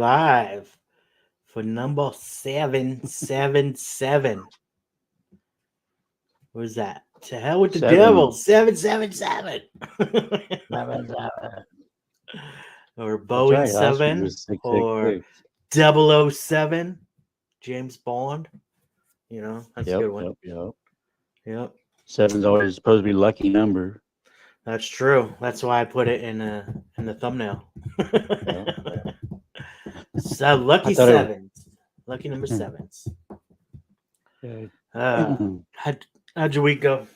live for number 777. What was that? To hell with the devil. 777. Or Boeing right. Last week 7 was or 666. 007. James Bond. You know, that's a good one. Yep. 7's always supposed to be lucky number. That's true. That's why I put it in the thumbnail. So lucky sevens. Lucky number sevens. How'd your week go?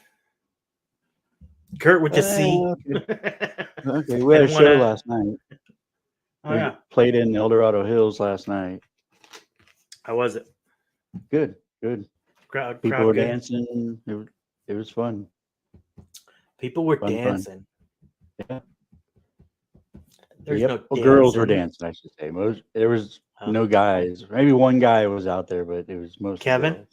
Kurt with the C. Okay, we had a show last night. Oh, yeah. Played in El Dorado Hills last night. How was it? Good. People were good. dancing. It was fun. People were dancing. Yeah. There's no girls were dancing, I should say. There was no guys. Maybe one guy was out there, but it was mostly Kevin.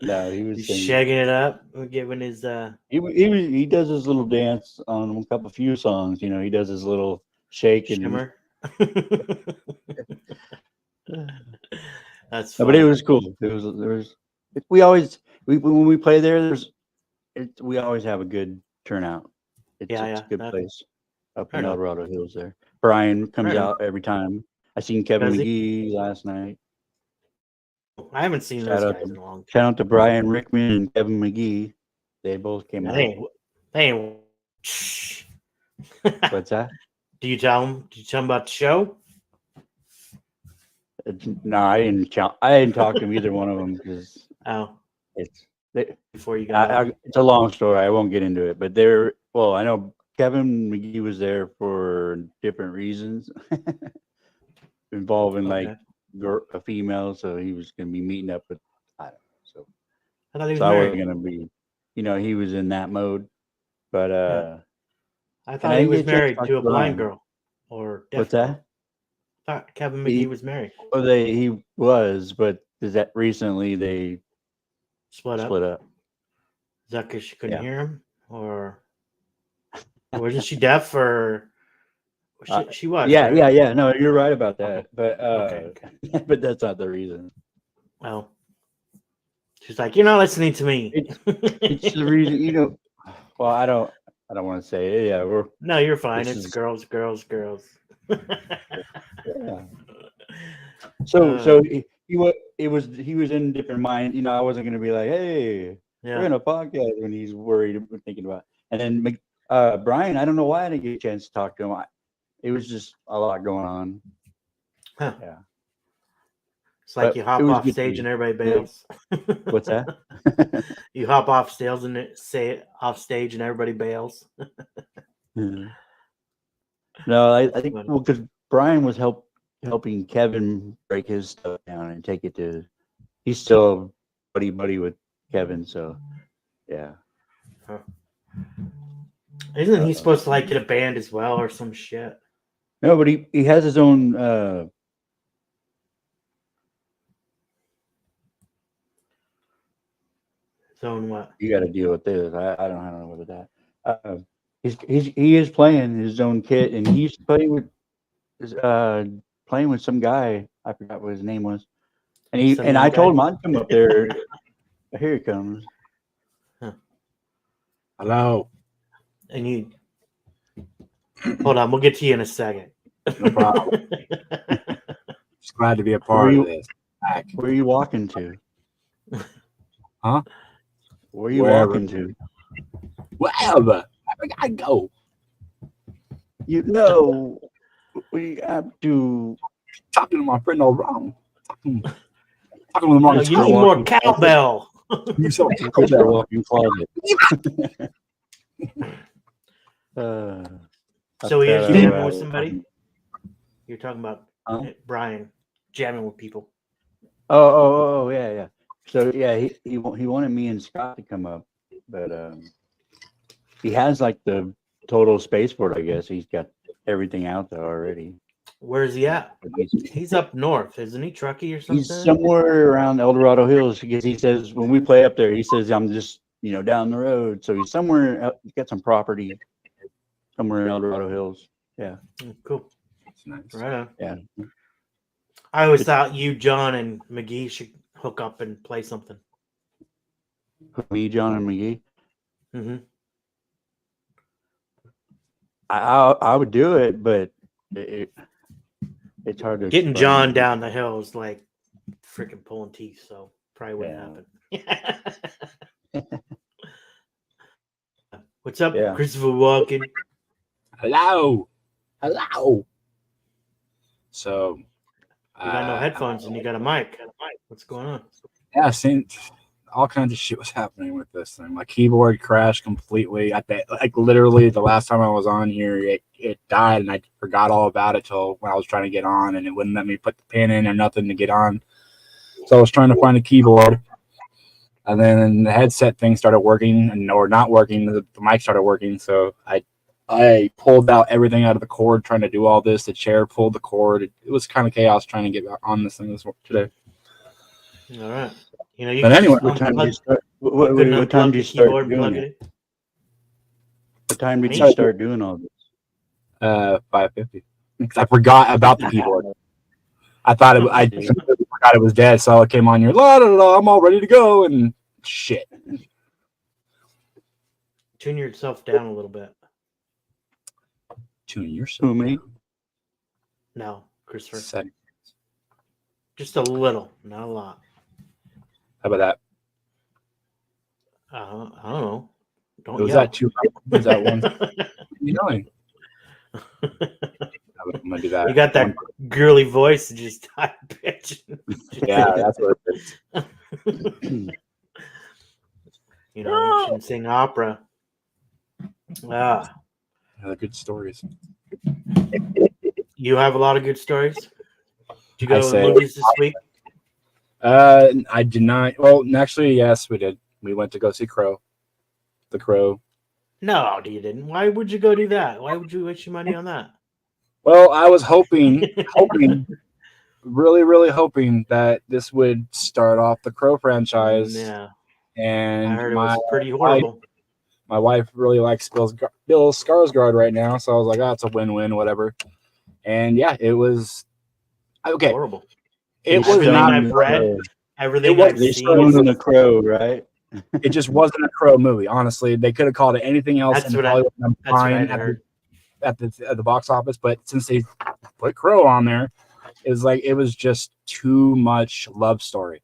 No, he was shaking it up, giving his. He does his little dance on a few songs. You know, he does his little shake and shimmer. That's funny. But it was cool. When we play there, we always have a good turnout. It's a good place up in El Dorado Hills there. Brian comes out every time. I seen Kevin McGee last night. I haven't seen those guys in a long time. Shout out to Brian Rickman and Kevin McGee. They both came out. Hey. What's that? Did you tell them about the show? No, I didn't talk to either one of them because before you got it's a long story. I won't get into it, but I know Kevin McGee was there for different reasons involving a female, so he was going to be meeting up with I thought he was married. I wasn't going to be, he was in that mode, but I thought he was married to a blind girl or deaf. What's that? I thought Kevin McGee was married. Well, he was, but is that recently they split up? Is that because she couldn't hear him, or wasn't she deaf, or she was? Yeah, right? Yeah. No, you're right about that, but but that's not the reason. Well, she's like, you're not listening to me. It's the reason, Well, I don't want to say it. Yeah, no, you're fine. It's girls. Yeah. So he was in different mind. I wasn't going to be like, hey, we're in a podcast when he's worried, thinking about. And then Brian, I don't know why I didn't get a chance to talk to him. It was just a lot going on. Huh. Yeah. It's like you hop off stage and everybody bails. What's that? You hop off stage and everybody bails. No, I think because Brian was helping Kevin break his stuff down and take it to. He's still buddy with Kevin, so yeah. Huh. Isn't he supposed to get a band as well or some shit? No, but he has his own. His own what? You got to deal with this. I don't know what that. He is playing his own kit, and he's playing with some guy. I forgot what his name was, and I told him I'd come up there. Here he comes. Huh. Hello. And you hold on. We'll get to you in a second. No problem. Just glad to be a part of this. Where are you walking to? Huh? Where are you walking to? Wherever. I gotta go. We have to. Talking to my friend O'Ron. Talking to him on you need more cowbell. You saw cowbell walking closet. So he is jamming with somebody? You're talking about Brian jamming with people. Oh, yeah. So yeah, he wanted me and Scott to come up, but he has the total spaceport. I guess he's got everything out there already. Where's he at? He's up north, isn't he? Truckee or something? He's somewhere around El Dorado Hills because he says when we play up there, he says I'm just down the road. So he's somewhere. He's got some property somewhere in El Dorado Hills. Yeah. Cool. Nice. Right on. Yeah. I always thought you, John, and McGee should hook up and play something. Me, John, and McGee. Mm-hmm. I would do it, but it's hard to Getting explain. John down the hill is like freaking pulling teeth, so probably wouldn't happen. What's up, Yeah. Christopher Walken? Hello. So You got no headphones and you got a mic. What's going on? Yeah, seen all kinds of shit was happening with this thing. My keyboard crashed completely. Like literally the last time I was on here, it died, and I forgot all about it till when I was trying to get on, and it wouldn't let me put the pin in or nothing to get on. So I was trying to find a keyboard, and then the headset thing started working, or not working. The mic started working, so I pulled out everything out of the cord trying to do all this. The chair pulled the cord. It was kind of chaos trying to get on this thing today. All right. You know, you But anyway, What time do you start? What time do you start doing it? What time did you start doing all this? 5:50. Because I forgot about the keyboard. I thought I forgot it was dead, so I came on here. La la la. I'm all ready to go, and shit. Tune yourself down a little bit. Tune yourself. Who, me? No, Christopher. Settings. Just a little, not a lot. How about that? I don't know. Don't Was yell. that too loud? Was that one? You know, I'm gonna do that. You got that girly voice, just high pitch. Yeah, that's what it is. You know, you shouldn't sing opera. Yeah, they're good stories. You have a lot of good stories. Did you go to the say- movies this week? I did not. Well, actually, yes, we did. We went to go see Crow. The Crow. No, you didn't. Why would you go do that? Why would you waste your money on that? Well, I was hoping, really, really hoping that this would start off the Crow franchise. Yeah, And I heard it was pretty horrible. My wife really likes Bill Skarsgård right now, so I was like, "Oh, it's a win-win, whatever." And yeah, it was okay. Horrible. It was Everything not. I've read, everything was- I've They seen. stoned the Crow, right? It just wasn't a Crow movie. Honestly, they could have called it anything else. That's and what I- probably would have been that's what I fine heard. at the box office. But since they put Crow on there, it was just too much love story.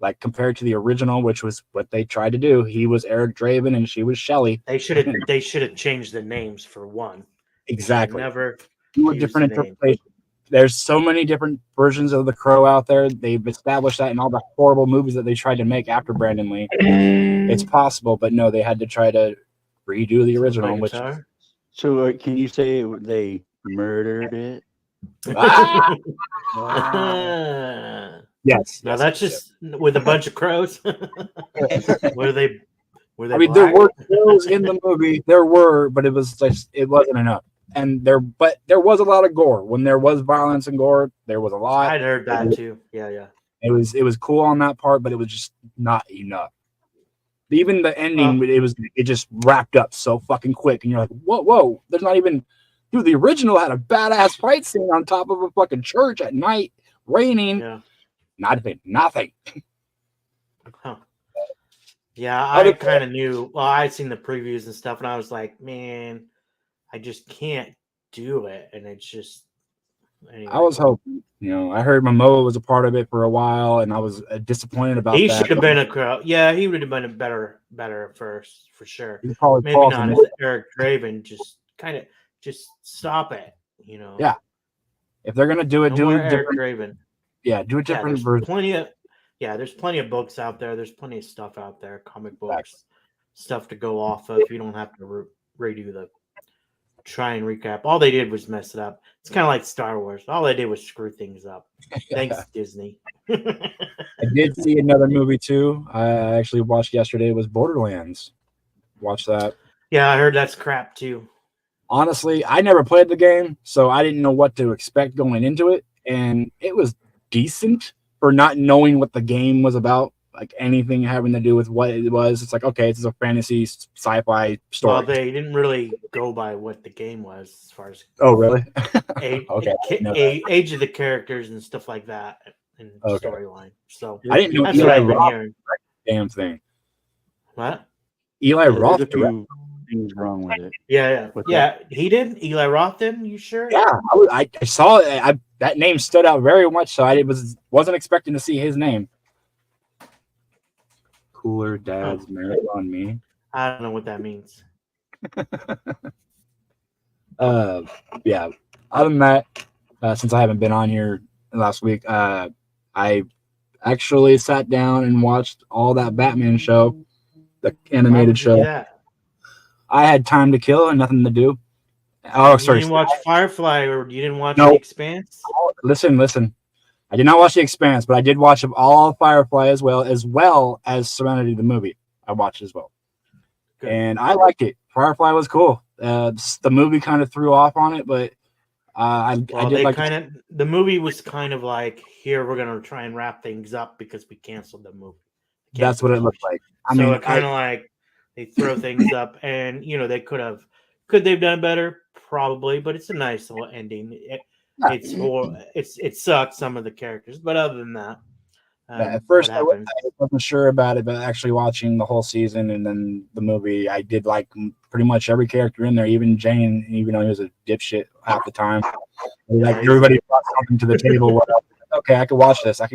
Like compared to the original, which was what they tried to do. He was Eric Draven and she was Shelley. They should have changed the names for one. Exactly. Never. Two use different the name. interpretations. There's so many different versions of the Crow out there. They've established that in all the horrible movies that they tried to make after Brandon Lee. It's possible, but no, they had to try to redo the original. Like Which guitar? So can you say they murdered it? Ah! Yes. No, yes, that's just with a bunch of crows. Were they? I mean, there were crows in the movie. There were, but it wasn't enough. But there was a lot of gore. When there was violence and gore, there was a lot. I'd heard that too. Yeah. It was cool on that part, but it was just not enough. Even the ending, it just wrapped up so fucking quick, and you're like, whoa! There's not even. Dude, the original had a badass fight scene on top of a fucking church at night, raining. Yeah. Nothing. Huh. Yeah, I kind of knew. Well, I'd seen the previews and stuff, and I was like, man, I just can't do it. And it's just. Anyway. I was hoping. I heard Momoa was a part of it for a while, and I was disappointed about that. He should have been a crow. Yeah, he would have been a better at first, for sure. He probably Maybe falls not in as Eric Draven. Just stop it. Yeah. If they're gonna do it, No do more it Eric different. Draven. Yeah, do a different version. There's plenty of books out there. There's plenty of stuff out there, comic books, stuff to go off of. You don't have to redo try and recap. All they did was mess it up. It's kind of like Star Wars. All they did was screw things up. Thanks, Disney. I did see another movie too. I actually watched yesterday. It was Borderlands. Watch that. Yeah, I heard that's crap too. Honestly, I never played the game, so I didn't know what to expect going into it, and it was decent for not knowing what the game was about. like anything having to do with what it was. It's like, okay, it's a fantasy sci-fi story. Well, they didn't really go by what the game was as far as oh, really? age of the characters and stuff like that and storyline. So I didn't know that's what I've been hearing. Damn thing. What? Eli Roth. There's a few things wrong with it. Yeah. He did. Eli Roth did. You sure? Yeah, I saw it. That name stood out very much. So I wasn't expecting to see his name. Cooler Dad's Marathon Me. I don't know what that means. Yeah. Other than that, since I haven't been on here last week, I actually sat down and watched all that Batman show, the animated show. I had time to kill and nothing to do. Oh, sorry. You didn't watch Firefly, or you didn't watch The Expanse? Listen. I did not watch The Expanse, but I did watch all Firefly as well as Serenity the movie. I watched as well. Good. And I liked it. Firefly was cool. The movie kind of threw off on it, but the movie was kind of like, here, we're going to try and wrap things up because we canceled the movie. That's what it looked like. I mean, it kind of like they throw things up, and they could they've done better? Probably, but it's a nice little ending. It sucks, some of the characters, but other than that, at first I wasn't sure about it, but actually watching the whole season and then the movie, I did like pretty much every character in there, even Jane, even though he was a dipshit half the time. Like everybody brought something to the table. Okay, I could watch this. I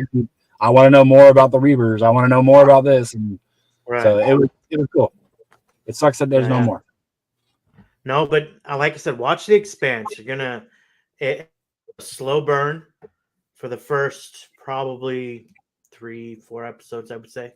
want to know more about the Reavers. I want to know more about this, and so it was cool. It sucks that there's no more. No, but like I said, watch The Expanse. You're gonna a slow burn for the first probably 3-4 episodes, I would say.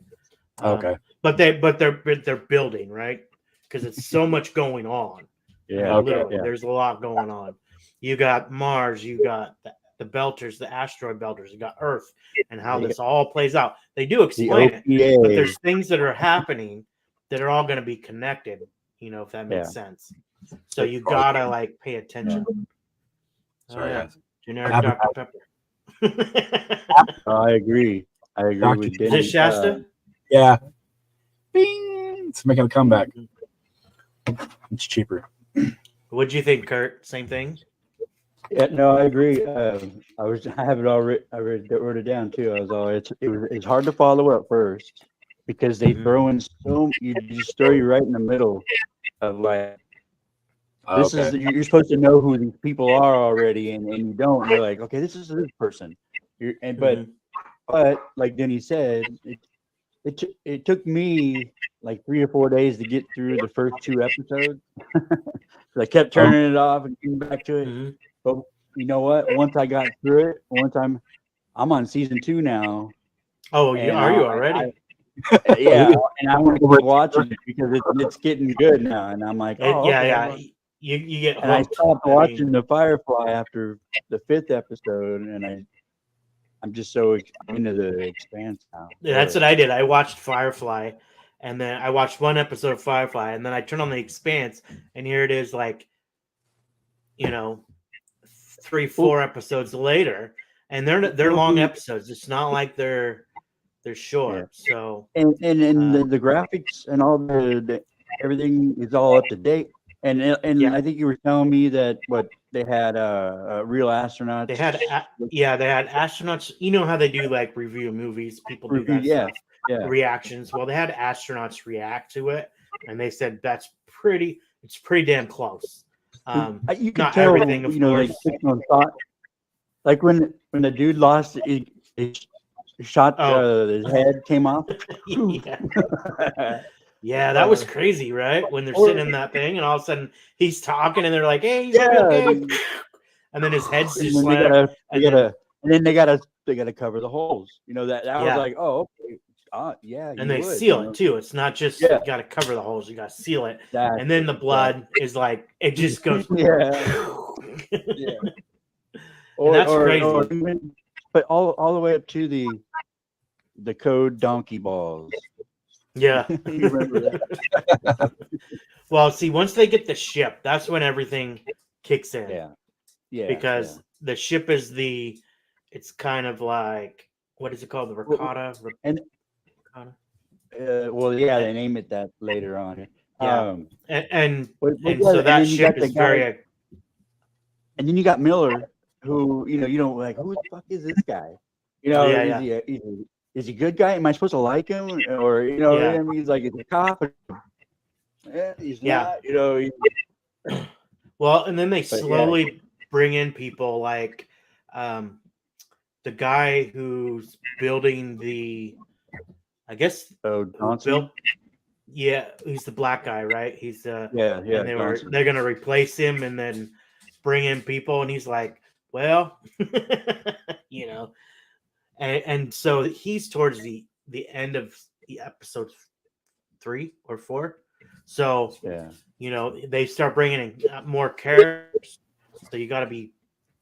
Okay. But they're building, right? Because it's so much going on. Yeah. There's a lot going on. You got Mars, you got the Belters, the asteroid Belters, you got Earth, and how this all plays out. They do explain it, but there's things that are happening that are all going to be connected. If that makes sense. So you gotta pay attention. Sorry, guys. Generic Dr. Pepper. I agree. With Is it Shasta? Yeah. Bing! It's making a comeback. It's cheaper. What'd you think, Kurt? Same thing? Yeah, no, I agree. I have it all wrote it down too. It's hard to follow at first because they throw in you just throw you right in the middle of you're supposed to know who these people are already, and you don't. And you're like, okay, this is this person. But like Denny said, it took me like 3 or 4 days to get through the first 2 episodes. So I kept turning it off and getting back to it. Mm-hmm. But you know what? Once I got through it, I'm on season 2 now. Oh, are you already? Yeah, and I want to keep watching it because it's getting good now. And I'm like, You get. And I stopped watching the Firefly after the 5th episode, and I'm just so into the Expanse now. Yeah, that's what I did. I watched Firefly, and then I watched 1 episode of Firefly, and then I turned on the Expanse, and here it is, 3-4 episodes later, and they're long episodes. It's not like they're short. Yeah. So and the graphics and all the everything is all up to date. And I think you were telling me that they had real astronauts. They had astronauts. You know how they do review movies. People do that stuff. Yeah. Reactions. Well, they had astronauts react to it, and they said it's pretty damn close. You can tell everything. Of course. Like when the dude lost his shot, his head came off. Yeah, that was crazy, right? When they're sitting in that thing, and all of a sudden he's talking, and they're like, "Hey, he's okay," and then his head's just and then they gotta cover the holes. That was like, oh, okay, yeah. And they seal it too. It's not just you got to cover the holes; you got to seal it. And then the blood is it just goes. Yeah. That's crazy. But all the way up to the code donkey balls. Yeah. You remember that? Well, see, once they get the ship, that's when everything kicks in. Yeah. Because the ship is it's kind of like, what is it called? The Rakata? Well, yeah, they name it that later on. Yeah. And yeah, so that then you ship got the is guy, very. and then you got Miller, who you don't like. Who the fuck is this guy? Yeah, Is he a good guy? Am I supposed to like him, or Yeah. I mean, he's like, he's a cop. Yeah, he's Yeah. not. Well, and then they But, yeah. slowly bring in people like the guy who's building the, I guess, Oh, who Johnson? built. Yeah, he's the black guy, right? He's Yeah. and they're gonna replace him and then bring in people, and he's like, well, and so he's towards the end of the episode 3 or 4. So Yeah. they start bringing in more characters. So you gotta be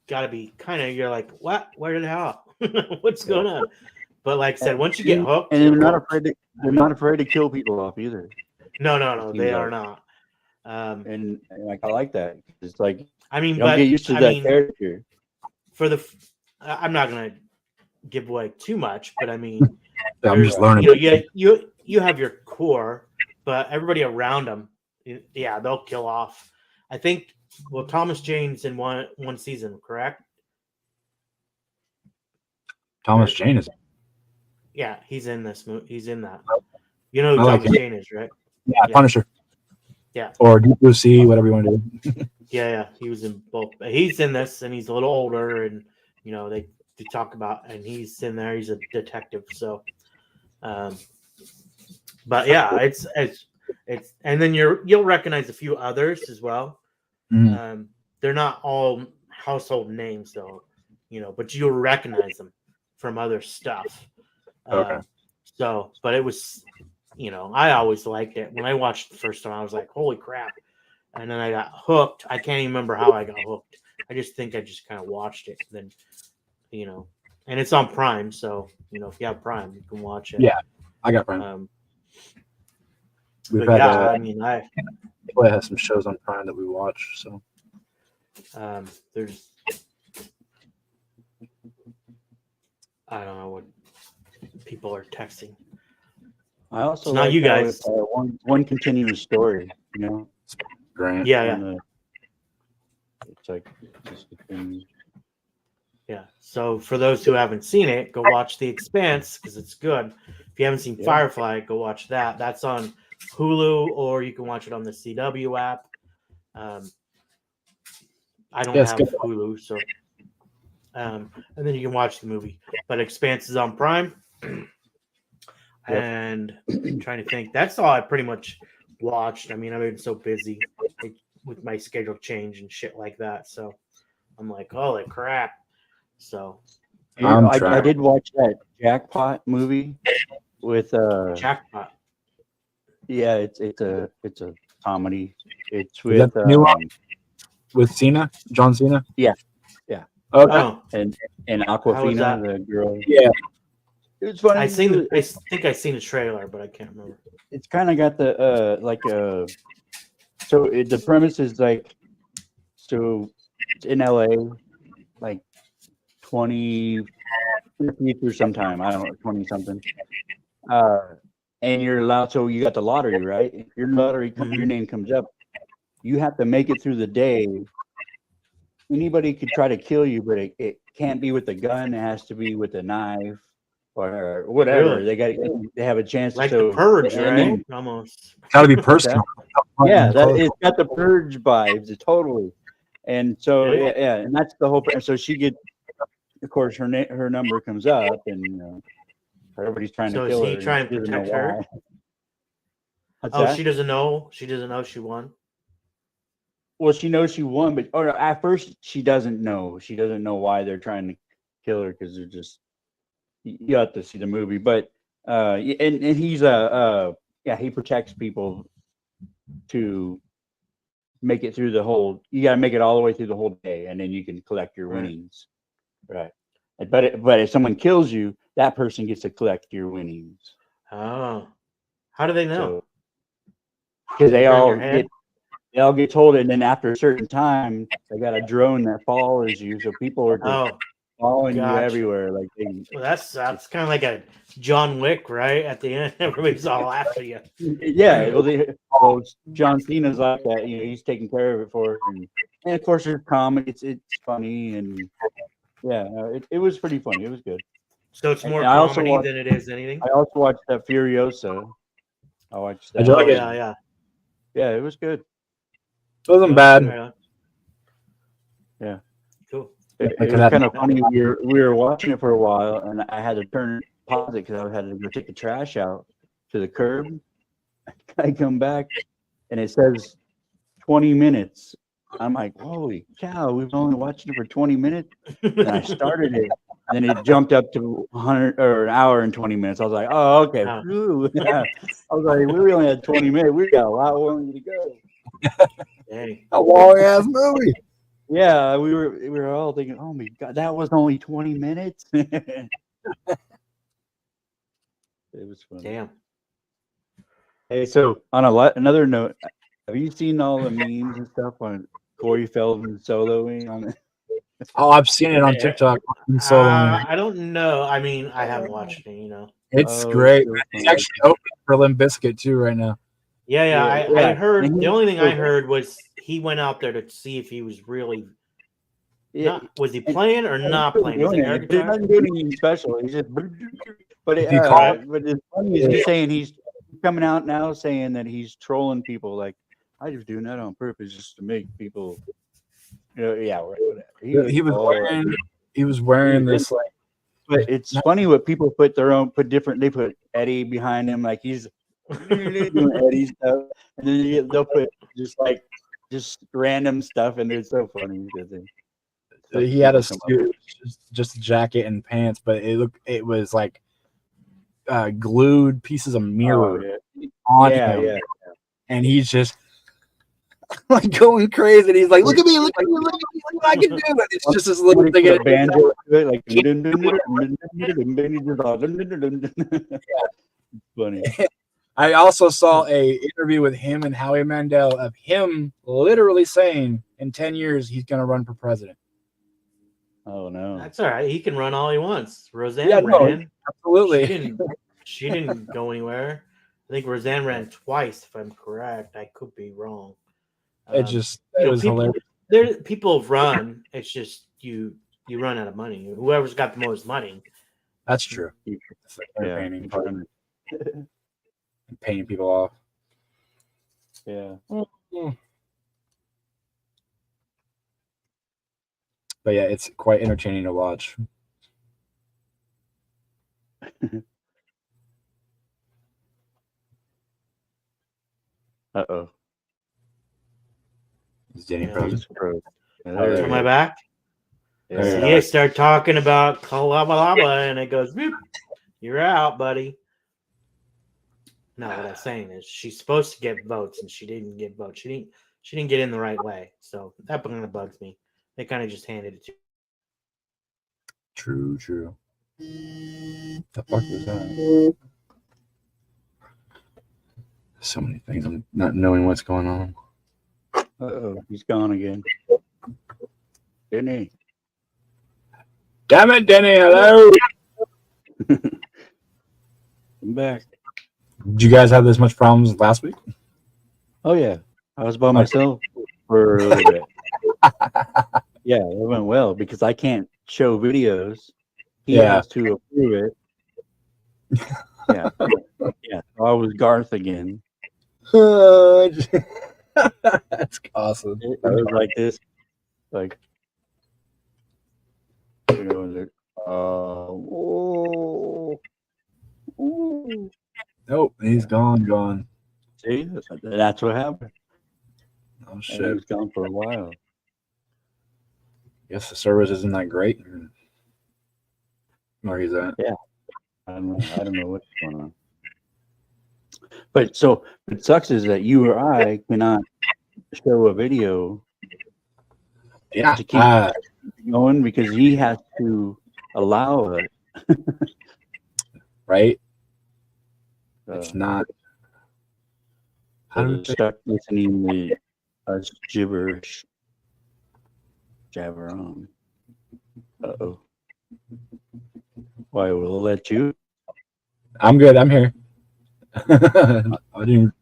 kind of, you're like, what? Where the hell? What's going on? But like I said, once you get hooked, and they're not afraid to. They're not afraid to kill people off either. No, they are not. And like I like that. It's like I mean, you don't but get used to that character. For I'm not gonna give away too much, but I mean, I'm just learning. You have your core, but everybody around them, yeah, they'll kill off. I think. Well, Thomas Jane's in one season, correct? Thomas Jane is. Yeah, he's in this movie. He's in that. You know who Thomas Jane is, right? Yeah, Punisher. Yeah. Or Deep Blue Sea, whatever you want to do. Yeah, he was in both. He's in this, and he's a little older, and they talk about, and he's in there. He's a detective, so. But yeah, it's and then you'll recognize a few others as well. Mm-hmm. They're not all household names, though, but you'll recognize them from other stuff. Okay. But it was, I always liked it. When I watched the first time, I was like, holy crap. And then I got hooked. I can't even remember how I got hooked. I just think I just kind of watched it. And then, and it's on Prime. So, if you have Prime, you can watch it. Yeah, I got Prime. We've had, I have some shows on Prime that we watch. So, there's, I don't know what people are texting. I also it's not you guys. One continuous story, Grant. Yeah. It's like yeah. So for those who haven't seen it, go watch The Expanse because it's good. If you haven't seen Firefly, go watch that. That's on Hulu, or you can watch it on the CW app. I don't have Hulu, so and then you can watch the movie. But Expanse is on Prime. And I'm trying to think. That's all I pretty much watched. I mean, I've been so busy with my schedule change and shit like that. So I'm like, holy crap. So I did watch that Jackpot movie with Jackpot. Yeah, it's a comedy. It's with with Cena, John Cena. Yeah. Okay. Oh. And Aquafina, the girl. Yeah. It was funny. I think I seen a trailer, but I can't remember. It's kind of got the the premise is like, so it's in LA, like 20 future sometime, I don't know, 20 something. And you're allowed, so you got the lottery, right? If your lottery your name comes up, you have to make it through the day. Anybody could try to kill you, but it can't be with a gun. It has to be with a knife or whatever. Really? They have a chance like to the Purge, right? Almost. Got to be personal. Yeah, it's got the Purge vibes, totally. And so yeah, and that's the whole. So she gets, of course, her number comes up, and everybody's trying to kill her. So is he trying to protect her? She doesn't know. She doesn't know she won. Well, she knows she won, but at first she doesn't know. She doesn't know why they're trying to kill her because they're just. You have to see the movie, but and he's he protects people to make it through the whole. You got to make it all the way through the whole day, and then you can collect your winnings. Right. But if someone kills you, that person gets to collect your winnings. Oh, how do they know? Because they all get told, and then after a certain time, they got a drone that follows you. So people are following you Gotcha. everywhere. Like Well, that's kind of like a John Wick, right? At the end, everybody's all after you. yeah. Well, John Cena's like that. He's taking care of it for her. And of course, there's comedy. It's funny, and yeah, it was pretty funny. It was good. So it's more And I also comedy watched- than it is anything. I also watched that Furiosa. I watched that. Did you like Oh it? yeah. Yeah, it was good. It wasn't bad. Yeah. Cool. It could was have- kind of funny. We were watching it for a while, and I had to pause it because I had to go take the trash out to the curb. I come back, and it says 20 minutes. I'm like, holy cow, we've only watched it for 20 minutes. And I started it, and then it jumped up to 100 or an hour and 20 minutes. I was like, oh, okay. Wow. Whew. I was like, we only had 20 minutes. We got a lot more to go. Dang. A long ass movie. Yeah, we were all thinking, oh my god, that was only 20 minutes. It was fun. Damn. Hey, so on another note, have you seen all the memes and stuff on Corey Feldman soloing on it? Oh, I've seen it on TikTok. So I don't know. I mean, I haven't watched it. it's Oh, great. so It's funny. actually open for Limp Bizkit too right now. Yeah. Yeah. I heard And the he- only thing I heard was he went out there to see if he was really Yeah, was he playing or not he's playing? Was doing it air it. He's guitar? not doing anything special. He's just, but If you call it- but it's funny is he's saying he's coming out now saying that he's trolling people. Like I was doing that on purpose just to make people, yeah, whatever. He was wearing this like But it's funny what people put different. They put Eddie behind him, like he's doing Eddie stuff, and then they'll put just random stuff, and it's so funny because he had a suit, just a jacket and pants, but it was like glued pieces of mirror on him, yeah. and he's just like going crazy. And he's like, "Look at me! Look at me! Look at me! Look what I can do!" And it's just this little thing. A banjo, like funny. I also saw a interview with him and Howie Mandel of him literally saying in 10 years he's going to run for president. Oh no, That's all right. He can run all he wants. Roseanne Yeah, no, ran. Absolutely. She didn't go anywhere. I think Roseanne ran twice, if I'm correct. I could be wrong. It was people, hilarious. people run. It's just you run out of money. Whoever's got the most money. That's true. It's like entertaining part of it. Paying people off. yeah. But yeah, it's quite entertaining to watch. Uh-oh. Is Danny Yeah. frozen? Turn my back. There So you you start talking about Kalabalaba, and it goes, "Boop, you're out, buddy." No, what I'm saying is she's supposed to get votes, and she didn't get votes. She didn't get in the right way. So that kind of bugs me. They kind of just handed it to. True. The fuck was that? So many things. I'm not knowing what's going on. Uh-oh, he's gone again. Didn't he? Damn it, Denny! Hello. I'm back. Did you guys have this much problems last week? Oh yeah, I was by myself for a little bit. Yeah, it went well because I can't show videos. He has to approve it. Yeah. So I was Garth again. That's awesome. I was like this, like, Nope, he's gone. See, that's what happened. Oh And he shit. was gone for a while. Guess the service isn't that great. Where he's at. I don't know what's going on. But so it sucks is that you or I cannot show a video Yeah. to keep going because he has to allow it. Right? So It's not. I'm stuck listening to us gibberish. Jabber on. Uh-oh. Why will it let you? I'm good. I'm here. I didn't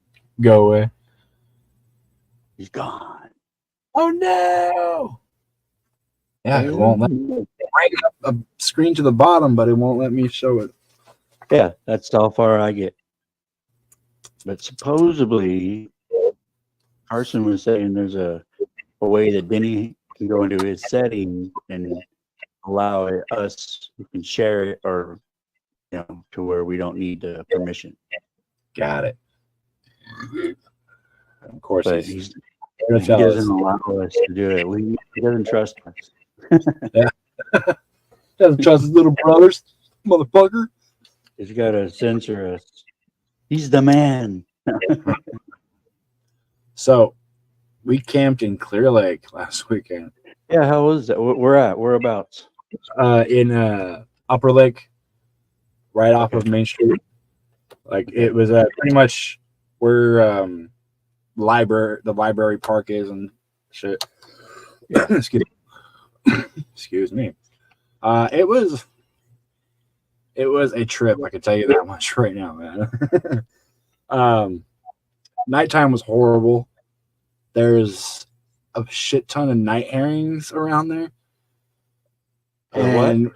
go away. He's gone. Oh no! Yeah, it won't let me bring up a screen to the bottom, but it won't let me show it. Yeah, that's how far I get. But supposedly, Carson was saying there's a way that Denny can go into his setting and allow us, we can share it, or to where we don't need permission. Got it. Of course, But he doesn't allow us to do it. He doesn't trust us. Yeah. Doesn't trust his little brothers, motherfucker. He's got to censor us. He's the man. So, we camped in Clear Lake last weekend. Yeah, how was that? Whereabouts? In Upper Lake, right off of Main Street. Like it was pretty much where the library park is and shit. Yeah. Excuse me. It was a trip. I can tell you that much right now, man. Nighttime was horrible. There's a shit ton of night herrings around there. And what?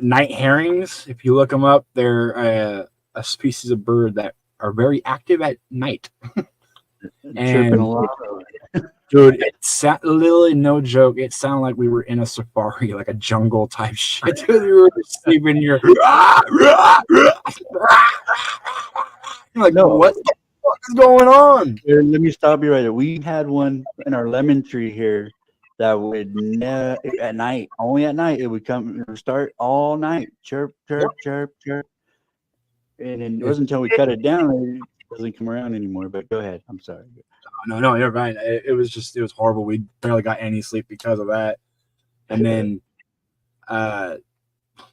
Night herrings, if you look them up, they're a species of bird that are very active at night. And a lot. Dude, literally no joke. It sounded like we were in a safari, like a jungle type shit. Dude, we were sleeping here. Like, no, what the fuck is going on? Here, let me stop you right there. We had one in our lemon tree here that would at night, only at night, it would come. It would start all night, chirp, chirp, chirp, chirp. And then it wasn't until we cut it down it doesn't come around anymore. But go ahead. I'm sorry. No, you're right. It was horrible. We barely got any sleep because of that. And then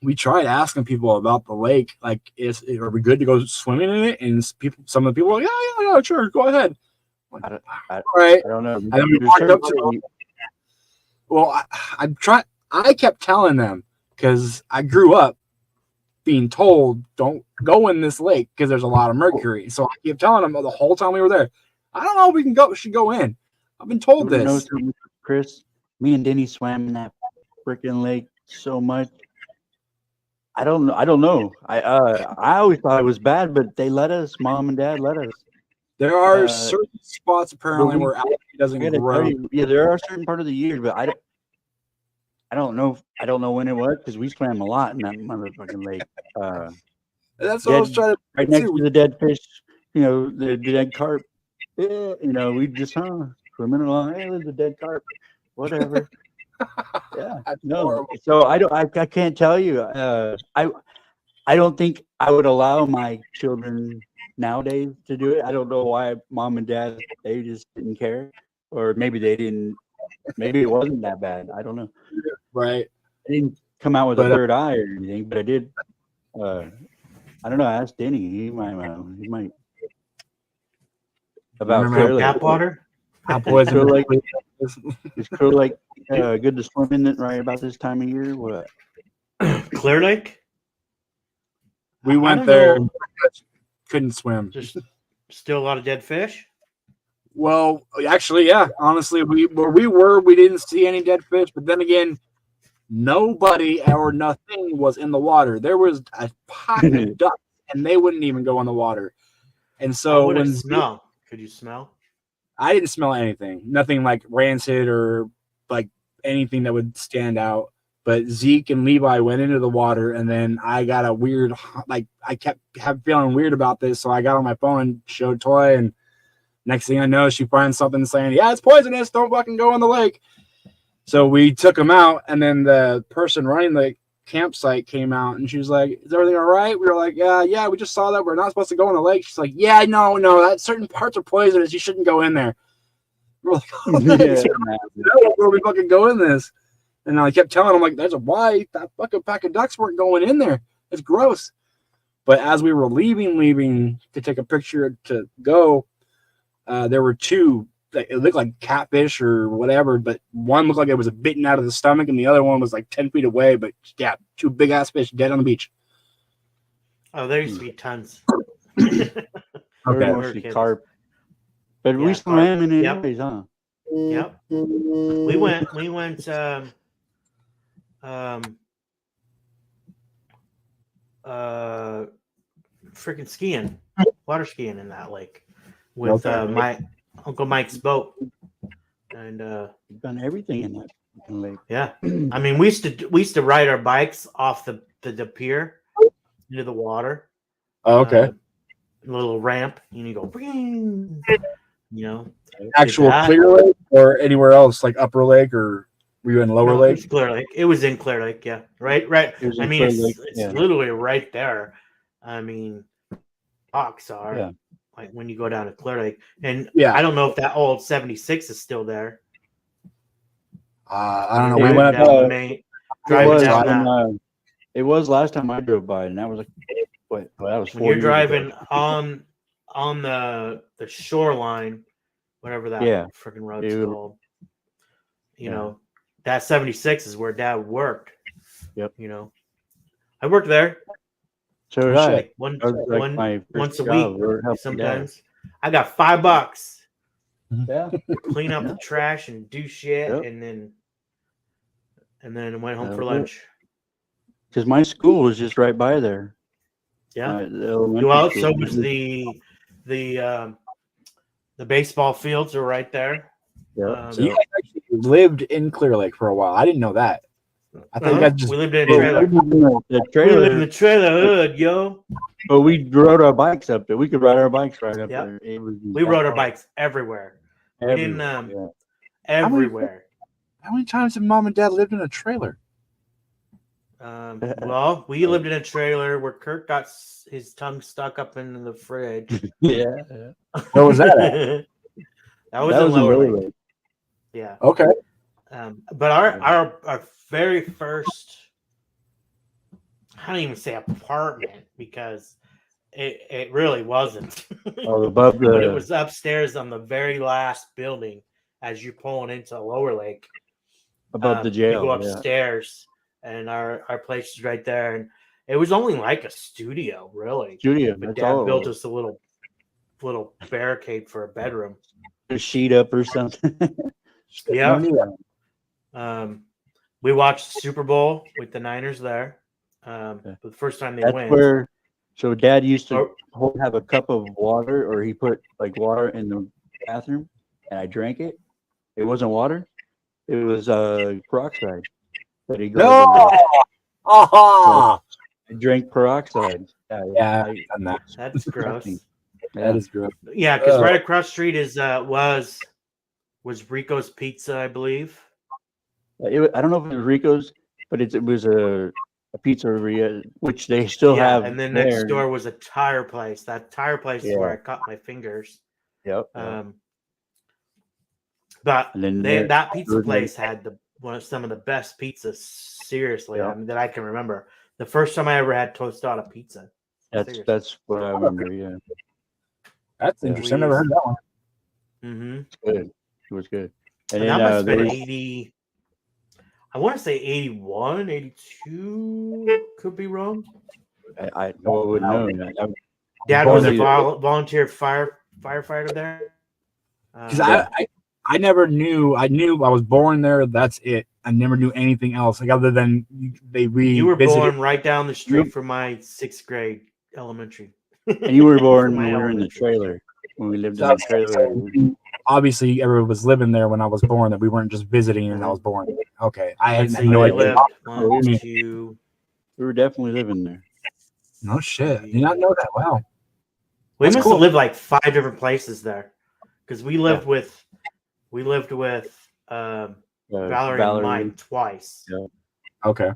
we tried asking people about the lake, like, are we good to go swimming in it? And some of the people were like, yeah, sure, go ahead. Like, all right. I don't know. And then we walked up to them. Well, I kept telling them, because I grew up being told, don't go in this lake because there's a lot of mercury. So I kept telling them the whole time we were there, I don't know if we should go in. I've been told this. Chris, me and Denny swam in that freaking lake so much. I don't know. I always thought it was bad, but they let us. Mom and Dad let us. There are certain spots apparently where algae doesn't grow. Yeah, there are certain part of the year, but I don't know. I don't know when it was because we swam a lot in that motherfucking lake. That's what I was trying to. Right next to the dead fish, the dead carp. Yeah, we just swimming along. Hey, there's a dead carp. Whatever. Yeah, no. Horrible. So I can't tell you. I don't think I would allow my children nowadays to do it. I don't know why Mom and Dad, they just didn't care, or maybe they didn't. Maybe it wasn't that bad. I don't know. Right. I didn't come out with a third eye or anything, but I did. I don't know. I asked Denny. He might. About tap water. Is Clear Lake good to swim in it right about this time of year? What? Clear Lake? We went there, couldn't swim. Just still a lot of dead fish? Well, actually, yeah. Honestly, we didn't see any dead fish, but then again, nobody or nothing was in the water. There was a pocket of ducks, and they wouldn't even go in the water. And so when smell. Could you smell? I didn't smell anything. Nothing like rancid or like anything that would stand out. But Zeke and Levi went into the water, and then I got a weird, like, I kept feeling weird about this. So I got on my phone and showed Toy, and next thing I know, she finds something saying, yeah, it's poisonous. Don't fucking go in the lake. So we took them out, and then the person running the campsite came out, and she was like, is everything all right? We were like, yeah, we just saw that. We're not supposed to go in the lake. She's like, yeah, no, that certain parts are poisonous. You shouldn't go in there. We're like, oh, where we fucking go in this? And I kept telling him, like, there's a why that fucking pack of ducks weren't going in there. It's gross. But as we were leaving to take a picture to go, there were two it looked like catfish or whatever, but one looked like it was bitten out of the stomach, and the other one was like 10 feet away. But yeah, 2 big ass fish dead on the beach. Oh, there used to be tons. They're Okay. mostly carp. But Yeah, we swam in it Yep. anyways, huh? Yep. We went freaking skiing, water skiing in that lake with my Uncle Mike's boat. And We've done everything in that fucking lake. yeah, I mean, we used to ride our bikes off the pier into the water. Oh, okay. Little ramp, and you go, "Bing," you know, Actual that. Clear Lake or anywhere else, like Upper Lake, or were you in Lower No, it Lake? was Clear Lake. It was in Clear Lake, yeah. Right. It was I in mean, Clear it's Lake, it's literally right there. I mean, rocks are Yeah. like when you go down to Clear Lake, and Yeah. I don't know if that old 76 is still there. I don't know. Driving We went down up. the main, It driving was, down when, that. it was last time I drove by, and that was like, what? Well, that was 4 When you're years driving ago. on the shoreline, whatever that Yeah. freaking road's It- called. You Yeah. know, that 76 is where Dad worked. Yep. You know, I worked there. So did I. Like That was like my first once a job. week. We were helping Dad. Sometimes I got $5. Yeah. Clean up Yeah. the trash and do shit, Yep. and then went home That for was it. lunch. Because my school was just right by there. Yeah. The elementary Well, school. so was the baseball fields are right there. Yeah. So you guys actually lived in Clear Lake for a while. I didn't know that. I thought you guys just We lived in a Well, trailer. we lived in the We lived in trailer, the trailer hood, yo. but we rode our bikes up there. We could ride our bikes right up Yep. there. It was We rode our bikes everywhere. We didn't everywhere. everywhere. how many times have Mom and Dad lived in a trailer? Well, we lived in a trailer where Kurt got his tongue stuck up in the fridge. Yeah. Where was that at? That was That in was in Lower Lower Lake. Lake. Yeah. Okay. But our very first, I don't even say apartment because it really wasn't. Oh, above the. But it was upstairs on the very last building as you're pulling into Lower Lake. above the You jail. go Yeah. upstairs, and our place is right there, and it was only like a studio, really. Studio. But That's Dad all. built us a little barricade for a bedroom. A sheet up or something. Yeah. Yeah. We watched the Super Bowl with the Niners there. The first time they That's went. where. So Dad used to Oh. have a cup of water, or he put like water in the bathroom, and I drank it. It wasn't water. It was peroxide. That he No. Ah. I drank peroxide. Yeah, I've done that. That's gross. That is gross. Yeah, because right across the street is was Rico's Pizza, I believe. I don't know if it was Rico's, but it was a pizzeria, which they still have. And then there. next door was a tire place. That tire place is where Yeah. I cut my fingers. Yep. But And then that pizza Good place had some of the best pizzas, seriously, Yeah. I mean, that I can remember. The first time I ever had tostada pizza. Seriously. that's what I remember. Yeah, That's interesting. I never heard that one. Mm-hmm. it's good. It was good. And then, that must have there been was- 80. I want to say 81, 82. Could be wrong. I would know. Dad was a Volunteer. volunteer firefighter there. Because Yeah. I never knew. I knew I was born there. That's it. I never knew anything else. Like other than they You were revisited. born right down the street Yep. from my 6th grade elementary. And you were born My when we were in the elementary. trailer. When we lived in the trailer. Obviously, everyone was living there when I was born. That we weren't just visiting and I was born. Okay, I had So no you idea. lived Oh, 1, yeah. 2. We were definitely living there. No shit. I did not know that. Wow. We That's must cool. have lived like 5 different places there, because we lived with Valerie and Mike twice. Yeah. Okay.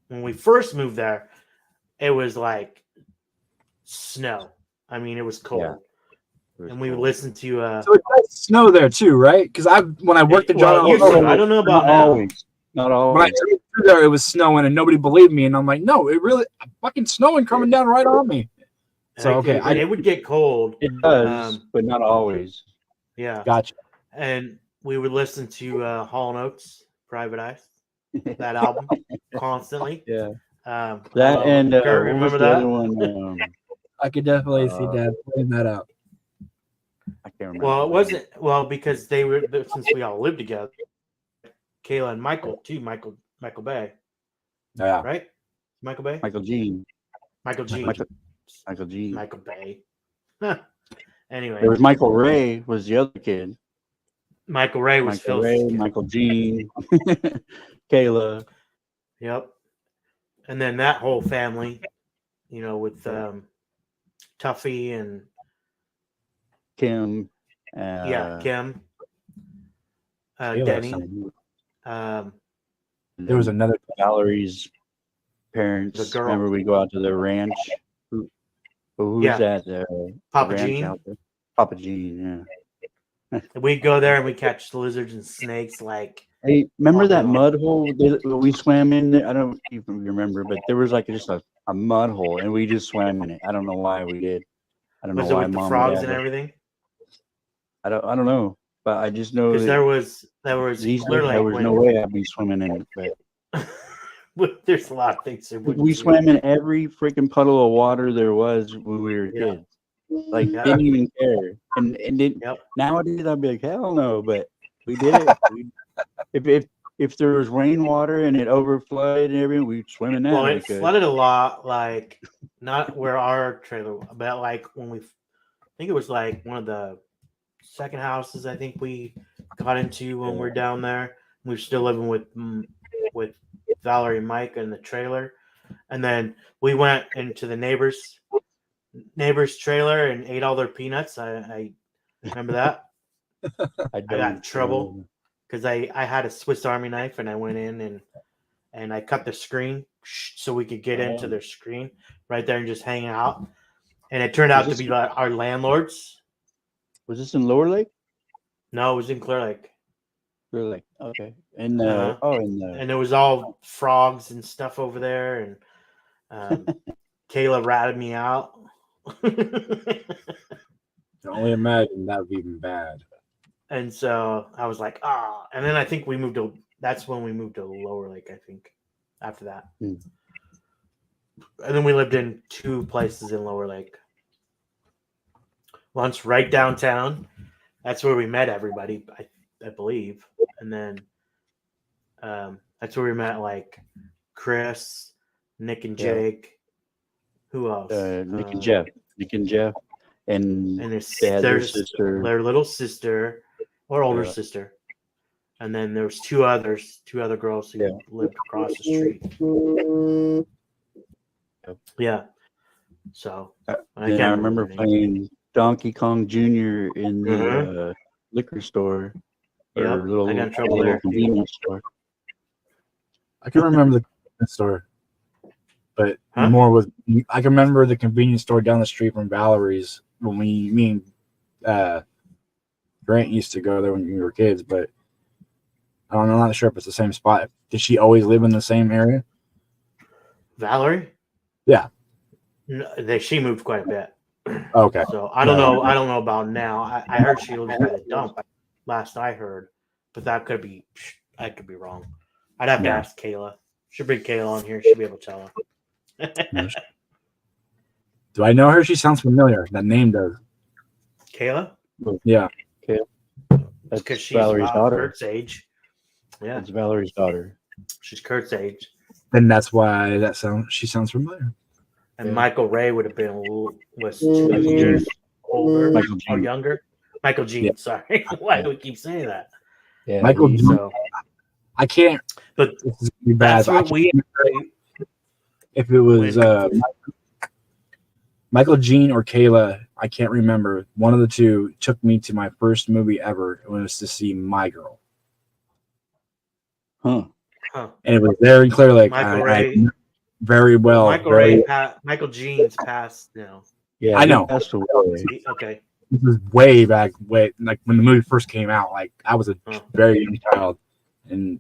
When we first moved there, it was like snow. I mean, it was cold, Yeah. It was and we cold. listened to. So it does snow there too, right? Because when I worked at John, Well, used to. I don't know about Not now. always. Not when I always. drove through there, it was snowing and nobody believed me. And I'm like, no, it really fucking snowing coming down right on me. So, okay, it would get cold. It does, but not always. Yeah, Gotcha. And we would listen to Hall & Oates, Private Eyes, that album constantly. Yeah. I That love and it. Kurt, what was remember the that? other one? I could definitely see Dad putting that out. I can't remember. Well, it wasn't because they were since we all lived together. Kayla and Michael too. Michael Bay, Yeah. right? Michael Bay. Michael Jean. Michael G. Michael Jean. Michael Bay. Anyway, There was Michael Ray was the other kid. Michael Ray was Michael Phil's Ray, kid. Michael Jean, Kayla. Yep. And then that whole family, with Tuffy and Kim. Kim, Kayla Denny. There was another. Valerie's parents. The girl. Remember, we go out to their ranch. Who's Yeah. that? Papa ranch Gene. out there? Papa Gene. Yeah. We'd go there and we catch lizards and snakes. Like, Hey, remember Oh, that no. mud hole that we swam in there? I don't even remember, but there was like just a mud hole, and we just swam in it. I don't know why we did. I don't was know it why with the Mom frogs did and it. everything? I don't know, but I just know Because that there was these Clear days, Lake there was no way I'd be swimming in it. But there's a lot of things that we swam in every freaking puddle of water there was when we were kids. Like, Yeah. didn't even care. And didn't, Yep. nowadays I'd be like, hell no, but we did it. If there was rainwater and it overflowed and everything, we'd swim in that. Well, we it could. flooded a lot, like not where our trailer, but like when I think it was like one of the second houses I think we got into when we were down there. We were still living with Valerie and Mike in the trailer, and then we went into the neighbor's trailer and ate all their peanuts. I remember that. I got in trouble. Because I had a Swiss Army knife and I went in and I cut the screen so we could get into their screen right there and just hang out. And it turned out to be like our landlords. Was this in Lower Lake? No, it was in Clear Lake. Clear Lake. Okay. And and it was all frogs and stuff over there. And Kayla ratted me out. I can only imagine that would be even bad. And so I was like, and then I think that's when we moved to Lower Lake, I think, after that. And then we lived in 2 places in Lower Lake. Once right downtown. That's where we met everybody, I believe. And then that's where we met like Chris, Nick and Jake. Who else? Nick and Jeff. And their sister. Their little sister or older sister. And then there was two other girls who lived across the street. Yeah. So I remember playing Donkey Kong Jr. in the liquor store. Yeah, I got in trouble there. Convenience store. I can remember the store, but more with I can remember the convenience store down the street from Valerie's when me and Grant used to go there when we were kids. But I'm not sure if it's the same spot. Did she always live in the same area? Valerie? Yeah. No, she moved quite a bit. Okay. So I don't know. I don't know about now. I heard she lives by the dump. Last I heard, but I could be wrong. I'd have to ask Kayla. Should bring Kayla on here. She'll be able to tell her. Do I know her? She sounds familiar. That name does. Kayla? Yeah. That's because she's Valerie's daughter. Kurt's age. Yeah, it's Valerie's daughter. She's Kurt's age. And that's why she sounds familiar. And Michael Ray would have been 2 years older or younger. Michael Jean, sorry. Why do we keep saying that? Yeah, Michael Jean. So, I can't. But this is gonna be bad. that's what we. If it was Michael Jean or Kayla, I can't remember. One of the two took me to my first movie ever. It was to see My Girl. Huh. And it was very clear, like Michael Ray. Very well. Michael Jean's passed now. Yeah, I know. Okay. This was way back, like when the movie first came out. Like I was a very young child, and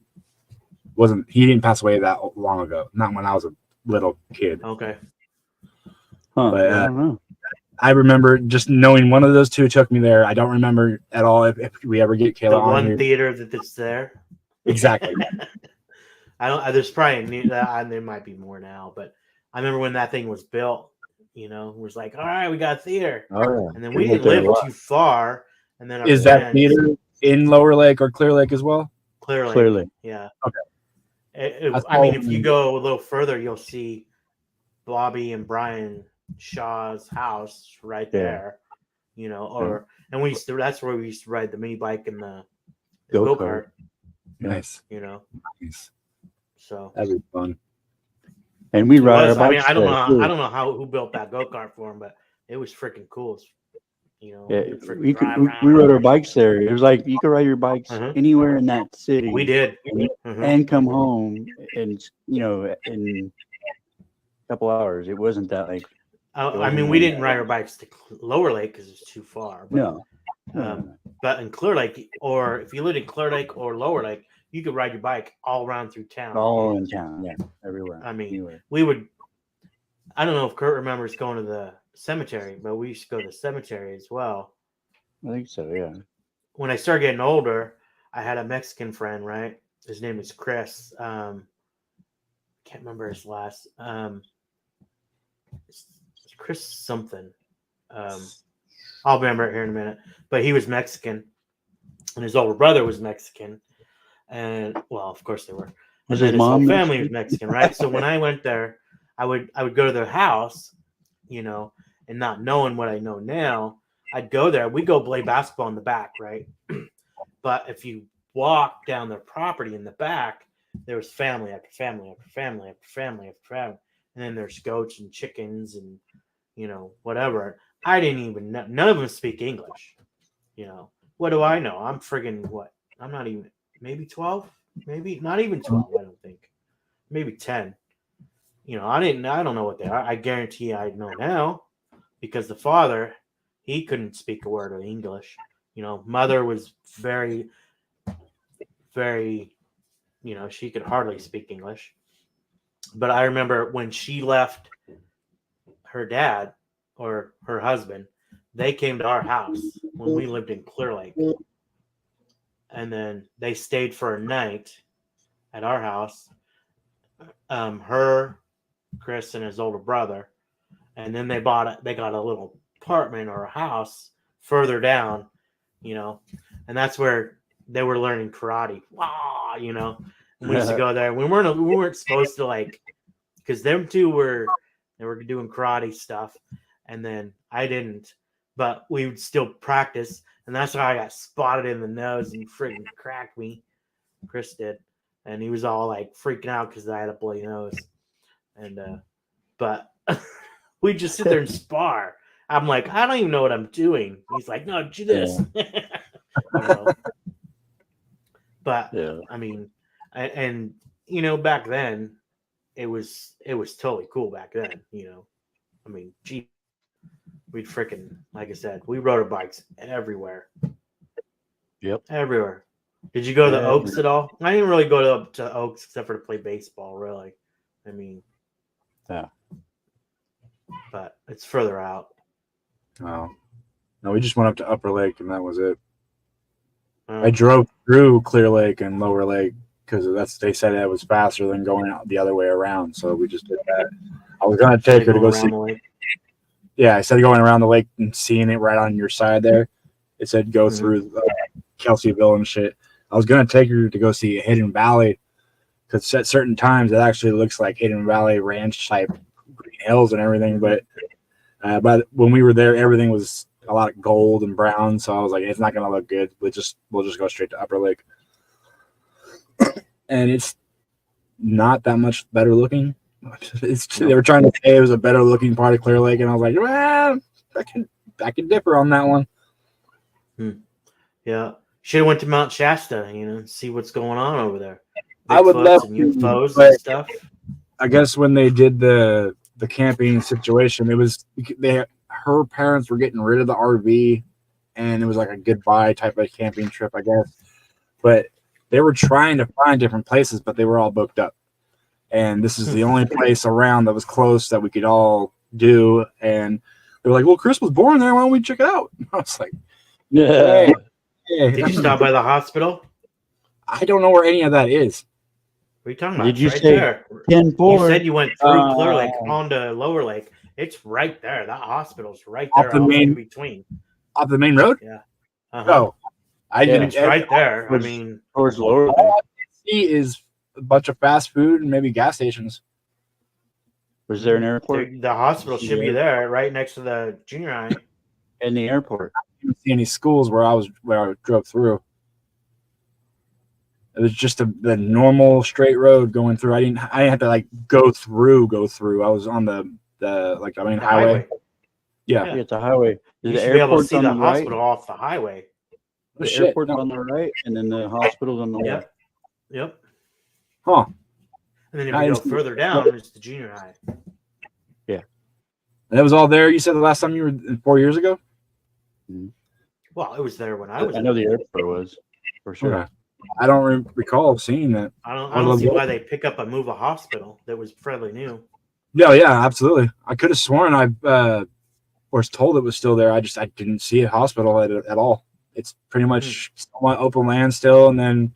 he didn't pass away that long ago. Not when I was a little kid. Okay. Huh, But I don't know. I remember just knowing one of those two took me there. I don't remember at all if we ever get Kayla The on one here. theater that's there. Exactly. I don't. There's probably there might be more now, but I remember when that thing was built. It was like, all right, we got a theater, Oh yeah. and then we didn't live too far, and then our Is that friends- theater in Lower Lake or Clear Lake as well? Clearly, yeah. Okay. I mean, if you go a little further, you'll see Bobby and Brian Shaw's house right there. And we used to. That's where we used to ride the mini bike and the go-kart. Nice. Nice. So that'd be fun. And we ride our I mean, bikes I don't there, know. I don't know who built that go-kart for him, but it was freaking cool. Yeah, we we rode our bikes there. It was like you could ride your bikes anywhere in that city. We did, and come home, and in a couple hours. It wasn't that like. I mean, we didn't ride our bikes to Lower Lake because it's too far. But, No. But in Clear Lake, or if you lived in Clear Lake or Lower Lake, you could ride your bike all around through town. All in town, yeah, everywhere. I mean, anywhere. we would. I don't know if Kurt remembers going to the cemetery, but we used to go to the cemetery as well. I think so, yeah. When I started getting older, I had a Mexican friend, right? His name was Chris. Can't remember his last. Chris something. I'll remember it here in a minute. But he was Mexican, and his older brother was Mexican, and well, of course they were. Was and his whole mom family was Mexican, right? So when I went there, I would go to their house, and not knowing what I know now, I'd go there. We go play basketball in the back, right? But if you walk down their property in the back, there was family after family after family after family after family, and then there's goats and chickens and whatever. I didn't even know. None of them speak English. What do I know? I'm friggin' what? I'm not even maybe 12, maybe not even 12. I don't think, maybe 10. I don't know what they are. I guarantee I know now because the father, he couldn't speak a word of English. Mother was very, very, she could hardly speak English. But I remember when she left her dad or her husband, they came to our house when we lived in Clear Lake. And then they stayed for a night at our house. Her, Chris, and his older brother. And then they got a little apartment or a house further down, and that's where they were learning karate. And we used to go there. We weren't supposed to because them two were doing karate stuff, and then I didn't, but we would still practice, and that's how I got spotted in the nose and freaking cracked me. Chris did, and he was all freaking out because I had a bloody nose, and but we just sit there and spar. I'm like, I don't even know what I'm doing. He's like, no, do this. Yeah. But yeah. I mean, and back then, it was totally cool back then. I mean, gee, we'd freaking, like I said, we rode our bikes everywhere. Yep, everywhere. Did you go to the Oaks at all? I didn't really go to the Oaks except for to play baseball. Really, I mean, yeah. But it's further out. Oh, no, we just went up to Upper Lake and that was it. I drove through Clear Lake and Lower Lake because they said it was faster than going out the other way around. So we just did that. I was gonna take her to go see. Yeah, I said going around the lake and seeing it right on your side there. It said go through Kelseyville and shit. I was gonna take her to go see Hidden Valley because at certain times it actually looks like Hidden Valley Ranch type green hills and everything, but when we were there, everything was a lot of gold and brown. So I was like, it's not gonna look good. We'll just go straight to Upper Lake, and it's not that much better looking. They were trying to say it was a better looking part of Clear Lake, and I was like, well, I can differ on that one. Yeah, should have went to Mount Shasta, see what's going on over there. I would love and UFOs and stuff. I guess when they did the camping situation, it was her parents were getting rid of the RV, and it was like a goodbye type of camping trip, I guess. But they were trying to find different places, but they were all booked up. And this is the only place around that was close that we could all do. And They're like, well, Chris was born there. Why don't we check it out? I was like, Yeah. hey. Did you stop by the hospital? I don't know where any of that is. What are you talking about? Did you It's say there. 10-4? You said you went through Clear Lake onto Lower Lake. It's right there. That hospital's right there, in between. Off the main road? Yeah. Oh, I didn't. It's right there. was- I mean, towards Lower Lake? All I see is a bunch of fast food and maybe gas stations. Was there an airport? the hospital should be there, right next to the junior high. In the airport. I didn't see any schools where I drove through. It was just the normal straight road going through. I didn't have to like go through. I was on the main highway. Yeah. Yeah, it's a highway. You The should be able to airport's see on the the right. hospital off the highway. Oh, The shit. airport's No. on the right, and then the hospital's on the left. Yep. Huh. And then if I you go see. further down, it's the junior high. And that was all there. You said the last time you were 4 years ago? Well, it was there when I was. I know the airport was for sure. Okay. I don't recall seeing that. I don't see why they pick up and move a hospital that was fairly new. Yeah, absolutely. I could have sworn I was told it was still there. I didn't see a hospital at all. It's pretty much somewhat open land still. And then,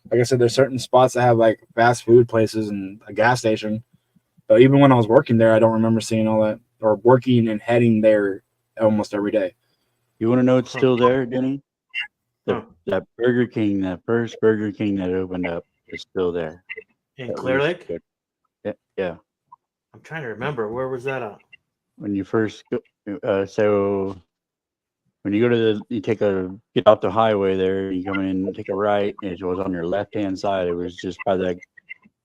like I said, there's certain spots that have like fast food places and a gas station. But even when I was working there, I don't remember seeing all that or working and heading there almost every day. You want to know it's still there, Denny? Huh. That Burger King, that first Burger King that opened up, is still there. In That Clear was Lake? good. Yeah. I'm trying to remember. Where was that at? When you first go, so when you go you get off the highway there, you come in and take a right, and it was on your left hand side. It was just by that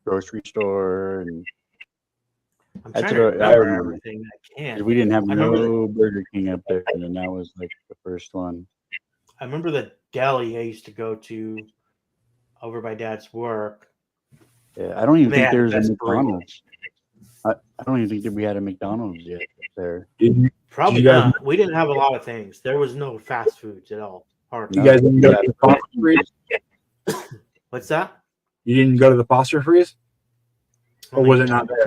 grocery store, and I'm That's trying to what I remember remember. everything. I can't. we didn't have I remember no Burger King up there, and then that was like the first one. I remember the deli I used to go to over by Dad's work. Yeah, I don't even They think had there's a best burrito. McDonald's. I don't even think that we had a McDonald's yet there. Probably You guys- not. We didn't have a lot of things. There was no fast foods at all. Hardly. You guys didn't go to the Foster Freeze? What's that? You didn't go to the Foster Freeze? Or was it not there?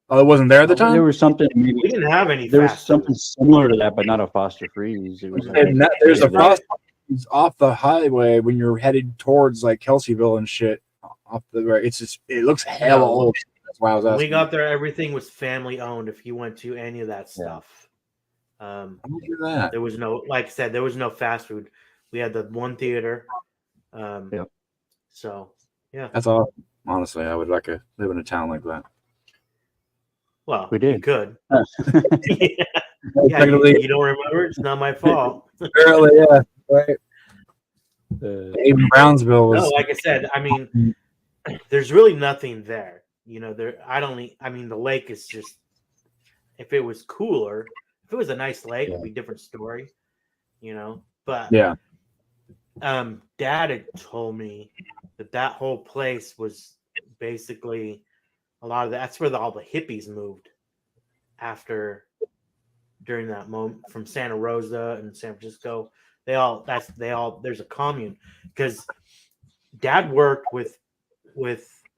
Oh, it wasn't there at the There time? was something. We didn't have any There was fast something food. similar to that, but not a Foster Freeze. It was And there's a Yeah. Foster Freeze off the highway when you're headed towards like Kelseyville and shit. Off the right. It looks hella No. old. That's why I was When asking. we got there, everything was family owned. If you went to any of that stuff, I don't do that. there was no, like I said, there was no fast food. We had the one theater. Yep. So yeah. That's all. Honestly, I would like to live in a town like that. Well, We you did. could. Uh, Yeah, Technically, you don't remember? It's not my fault. apparently, yeah, right. Even Brownsville was. No, like I said, I mean, there's really nothing there. You know, I mean, the lake is just. If it was cooler, if it was a nice lake, it'd be a different story. You know, but Yeah. Dad had told me that whole place was basically a lot of that's where all the hippies moved during that moment from Santa Rosa and San Francisco. There's a commune because Dad worked with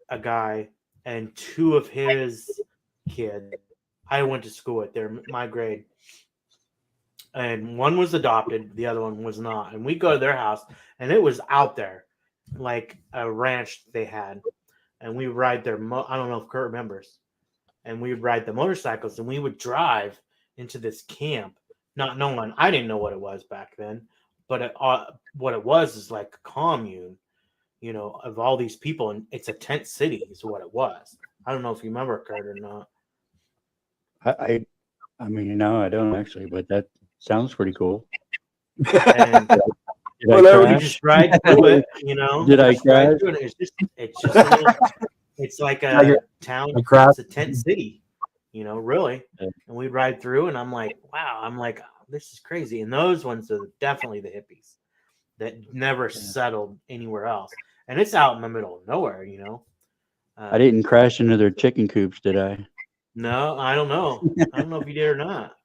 a guy and two of his kids. I went to school with. They're my grade. And one was adopted, the other one was not. And we go to their house, and it was out there, like a ranch they had. And we ride their, I don't know if Kurt remembers. And we would ride the motorcycles, and we would drive into this camp, not knowing. I didn't know what it was back then, but what it was is like a commune, you know, of all these people, and it's a tent city is what it was. I don't know if you remember Kurt or not. I mean, no, I don't actually, but that sounds pretty cool. And Did Well, I you crash? just ride through it, you know. Did I Just ride crash? through it. It's just a little, it's like a town. I crashed. It's a tent city, you know, really. Yeah. And we ride through, and I'm like, wow. I'm like, oh, this is crazy. And those ones are definitely the hippies that never settled anywhere else. And it's out in the middle of nowhere, you know. I didn't crash into their chicken coops, did I? No, I don't know. I don't know if you did or not.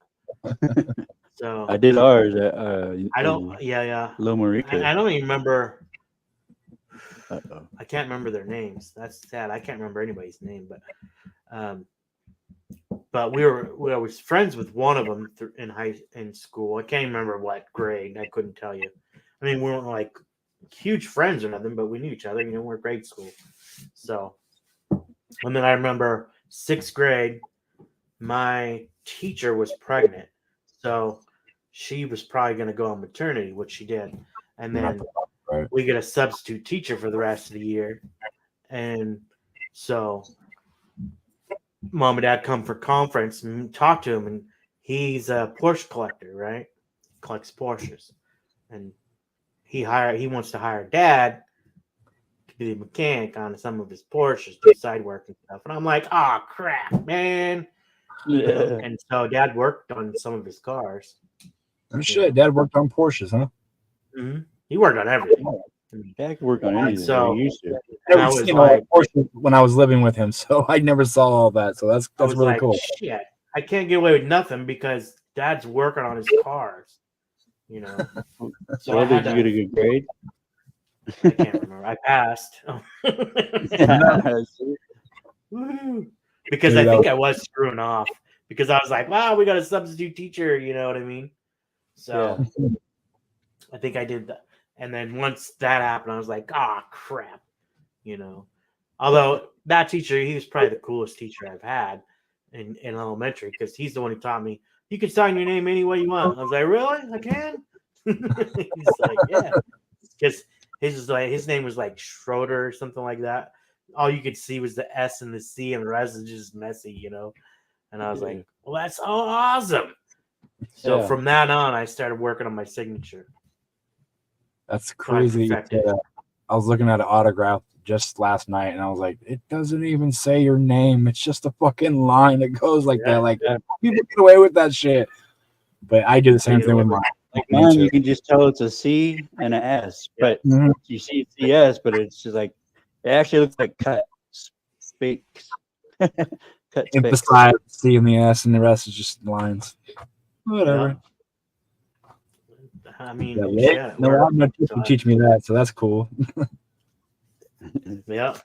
So I did ours. I don't. Yeah. Loma Rica. I don't even remember. Uh-oh. I can't remember their names. That's sad. I can't remember anybody's name, but but we was friends with one of them in school. I can't even remember what grade. I couldn't tell you. I mean, we weren't like huge friends or nothing, but we knew each other. We're grade school. So, and then I remember 6th grade, my teacher was pregnant, so she was probably going to go on maternity, which she did, and then we get a substitute teacher for the rest of the year, and so Mom and Dad come for conference and talk to him, and he's a Porsche collector, right? Collects Porsches, and he wants to hire Dad to be a mechanic on some of his Porsches, do side work and stuff. And I'm like, oh crap, man. Yeah. And so Dad worked on some of his cars. Oh shit, Dad worked on Porsches, huh? Mm-hmm. He worked on everything. Dad could work on anything. So he used to. I was like, Porsche when I was living with him, so I never saw all that. So that's really like, cool. Shit, I can't get away with nothing because Dad's working on his cars. So Well, did you get a good grade? I can't remember. I passed. Because I think I was screwing off because I was like, wow, we got a substitute teacher. You know what I mean? So I think I did that. And then once that happened, I was like, ah, crap. Although that teacher, he was probably the coolest teacher I've had in elementary because he's the one who taught me, you can sign your name any way you want. I was like, really? I can? He's like, yeah. Because his name was like Schroeder or something like that. All you could see was the S and the C, and the rest is just messy, And I was like, well, that's awesome. So from that on, I started working on my signature. That's crazy. I was looking at an autograph just last night, and I was like, it doesn't even say your name. It's just a fucking line that goes like that. Like, people get away with that shit. But I do the same thing with mine. Like mine, you can just tell it's a C and an S, but you see it's the S, but it's just like, it actually looks like cut space. Emphasize C and the S, and the rest is just lines. Whatever. I mean, no teacher teach me that, so that's cool. Yeah.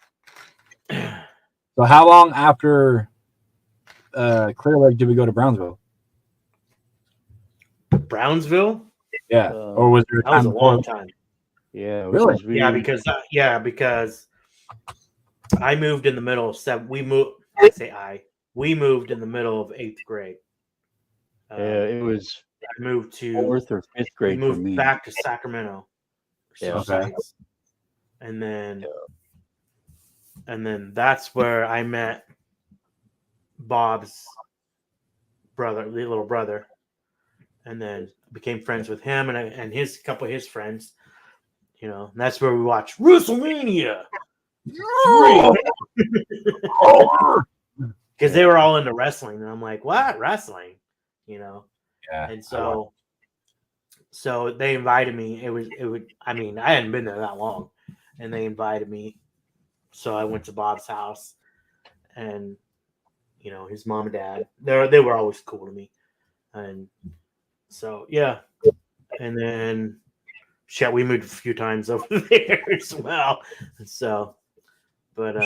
So how long after Clear Lake did we go to Brownsville? Brownsville? Yeah. Or was there a time? That was a long time. Yeah. Really? Because I moved in the middle of we moved in the middle of 8th grade. It was. I moved to 4th or 5th grade. We moved back to Sacramento. Okay. And then that's where I met Bob's brother, the little brother, and then became friends with him and his couple of his friends. And that's where we watched WrestleMania 3 because they were all into wrestling, and I'm like, what wrestling? Yeah. And so they invited me. I hadn't been there that long, and they invited me. So I went to Bob's house, and his mom and dad, they were always cool to me. And so and then we moved a few times over there as well. So, but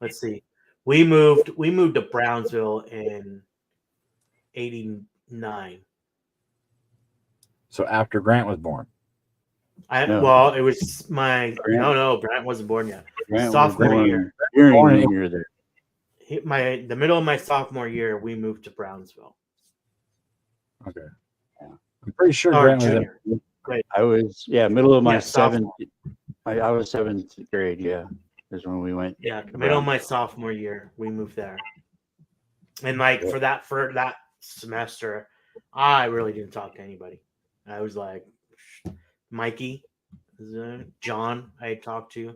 let's see. We moved to Brownsville in 89. So after Grant was born. Well, it was Grant wasn't born yet. Grant sophomore year. You're there. The middle of my sophomore year, we moved to Brownsville. Okay. Yeah. I'm pretty sure Grant was Great. I was middle of my 7th. I was 7th grade. Yeah, is when we went. Yeah, middle of my sophomore year, we moved there. And for that semester, I really didn't talk to anybody. I was like Mikey, John, I had talked to,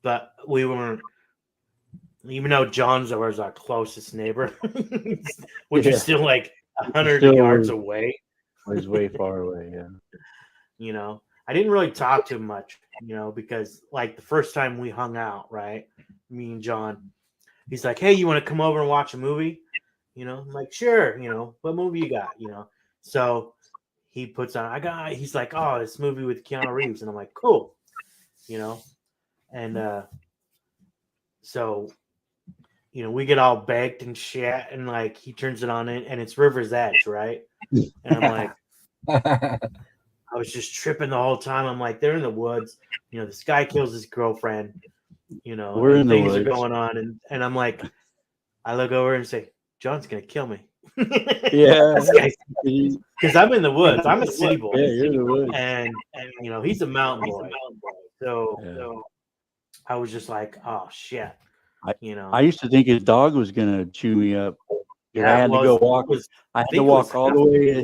but we weren't. Even though John's was our closest neighbor, which is still like 100 yards away. It was way far away. Yeah. I didn't really talk to him much, because like the first time we hung out, right? Me and John, he's like, "Hey, you want to come over and watch a movie?" I'm like, "Sure." What movie you got? So he puts on. He's like, "Oh, this movie with Keanu Reeves," and I'm like, "Cool," and so we get all baked and shit, and like he turns it on and it's River's Edge, right? And I'm like, I was just tripping the whole time. I'm like, they're in the woods. This guy kills his girlfriend. We're in the things are woods. going on, and I'm like, I look over and say, John's gonna kill me. Yeah, because I'm in the woods. I'm a city boy. Yeah, you're in the woods. And he's a mountain boy. So I was just like, oh shit. I used to think his dog was gonna chew me up. Yeah, I had to go walk. I had to walk all the way to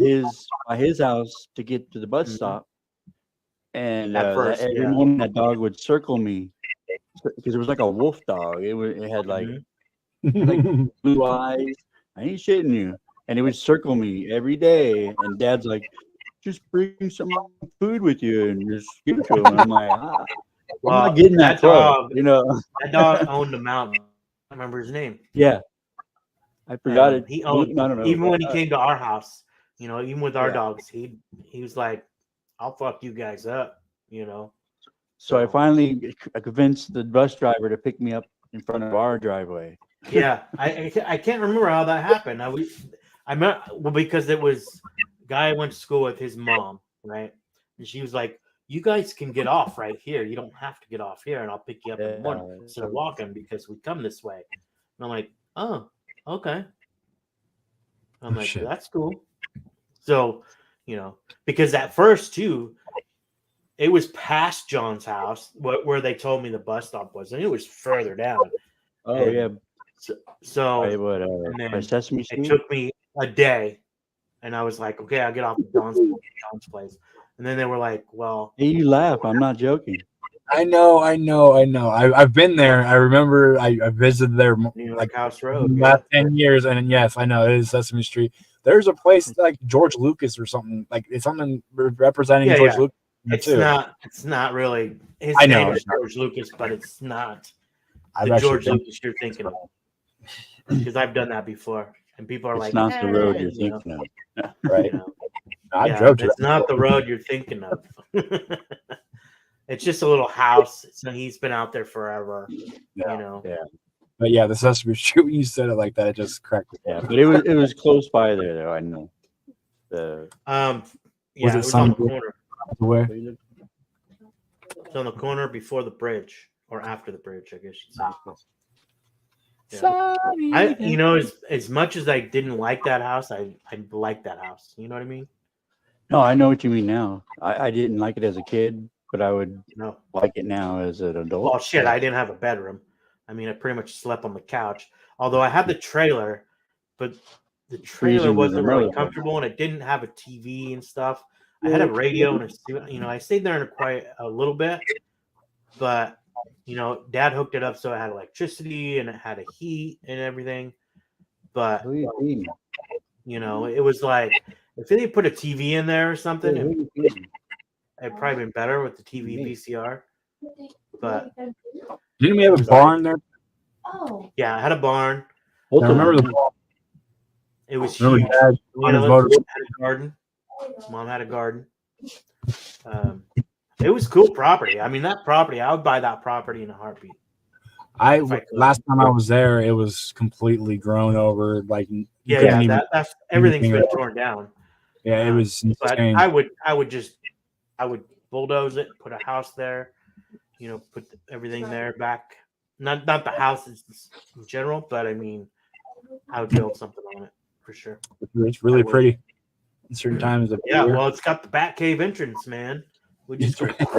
his house to get to the bus stop. And every morning that dog would circle me because it was like a wolf dog. It had like blue eyes. I ain't shitting you. And it would circle me every day. And Dad's like, just bring some food with you and just give it to him. And I'm like, I'm not getting that dog. That dog owned a mountain. I remember his name. Yeah. I forgot it. He owned, I don't know. Even when he came to our house, even with our dogs, he was like, I'll fuck you guys up, So I finally convinced the bus driver to pick me up in front of our driveway. Yeah, I can't remember how that happened. I met because it was a guy I went to school with, his mom, right? And she was like, "You guys can get off right here. You don't have to get off here, and I'll pick you up in the morning instead of walking because we come this way." And I'm like, "Oh, okay." I'm like, "That's cool." So, because at first too, it was past John's house where they told me the bus stop was, and it was further down. Oh, yeah. So by Sesame Street? It took me a day, and I was like, okay, I'll get off at John's place. And then they were like, well. Hey, you laugh. I'm not joking. I know. I've been there. I remember I visited there like House Road. Last 10 years. And yes, I know it is Sesame Street. There's a place like George Lucas or something. Like it's something representing George Lucas. It's not really. His name is George Lucas, but it's not the George Lucas you're thinking of. Because I've done that before, and people are it's like, not the road you're thinking of, right? It's not the road you're thinking of. It's just a little house. So he's been out there forever, Yeah. But yeah, the Sesame Street. When you said it like that, it just cracked. Yeah, but it was close by there, though. I know. It was on the corner. Where? It's on the corner before the bridge, or after the bridge, I guess you'd say. As much as I didn't like that house, I liked that house. You know what I mean? No, I know what you mean now. I didn't like it as a kid, but I would like it now as an adult. Well, shit, I didn't have a bedroom. I mean, I pretty much slept on the couch. Although I had the trailer, but the trailer wasn't really comfortable, and it didn't have a TV and stuff. I had a radio, and I stayed there in a little bit, but. Dad hooked it up so it had electricity and it had a heat and everything. But it was like if they put a TV in there or something, it'd probably been better with the TV VCR. But didn't we have a barn there? Oh, yeah, I had a barn. I remember the barn. It was huge. Had a garden. Mom had a garden. It was cool property. I mean, that property, I would buy that property in a heartbeat. Last time I was there, it was completely grown over. Like that's everything's been torn down. Yeah, it was. But I would bulldoze it, put a house there, put everything there back. Not the house in general, but I mean, I would build something on it for sure. It's really pretty. At certain times of year. Well, it's got the Batcave entrance, man. Which is right. That's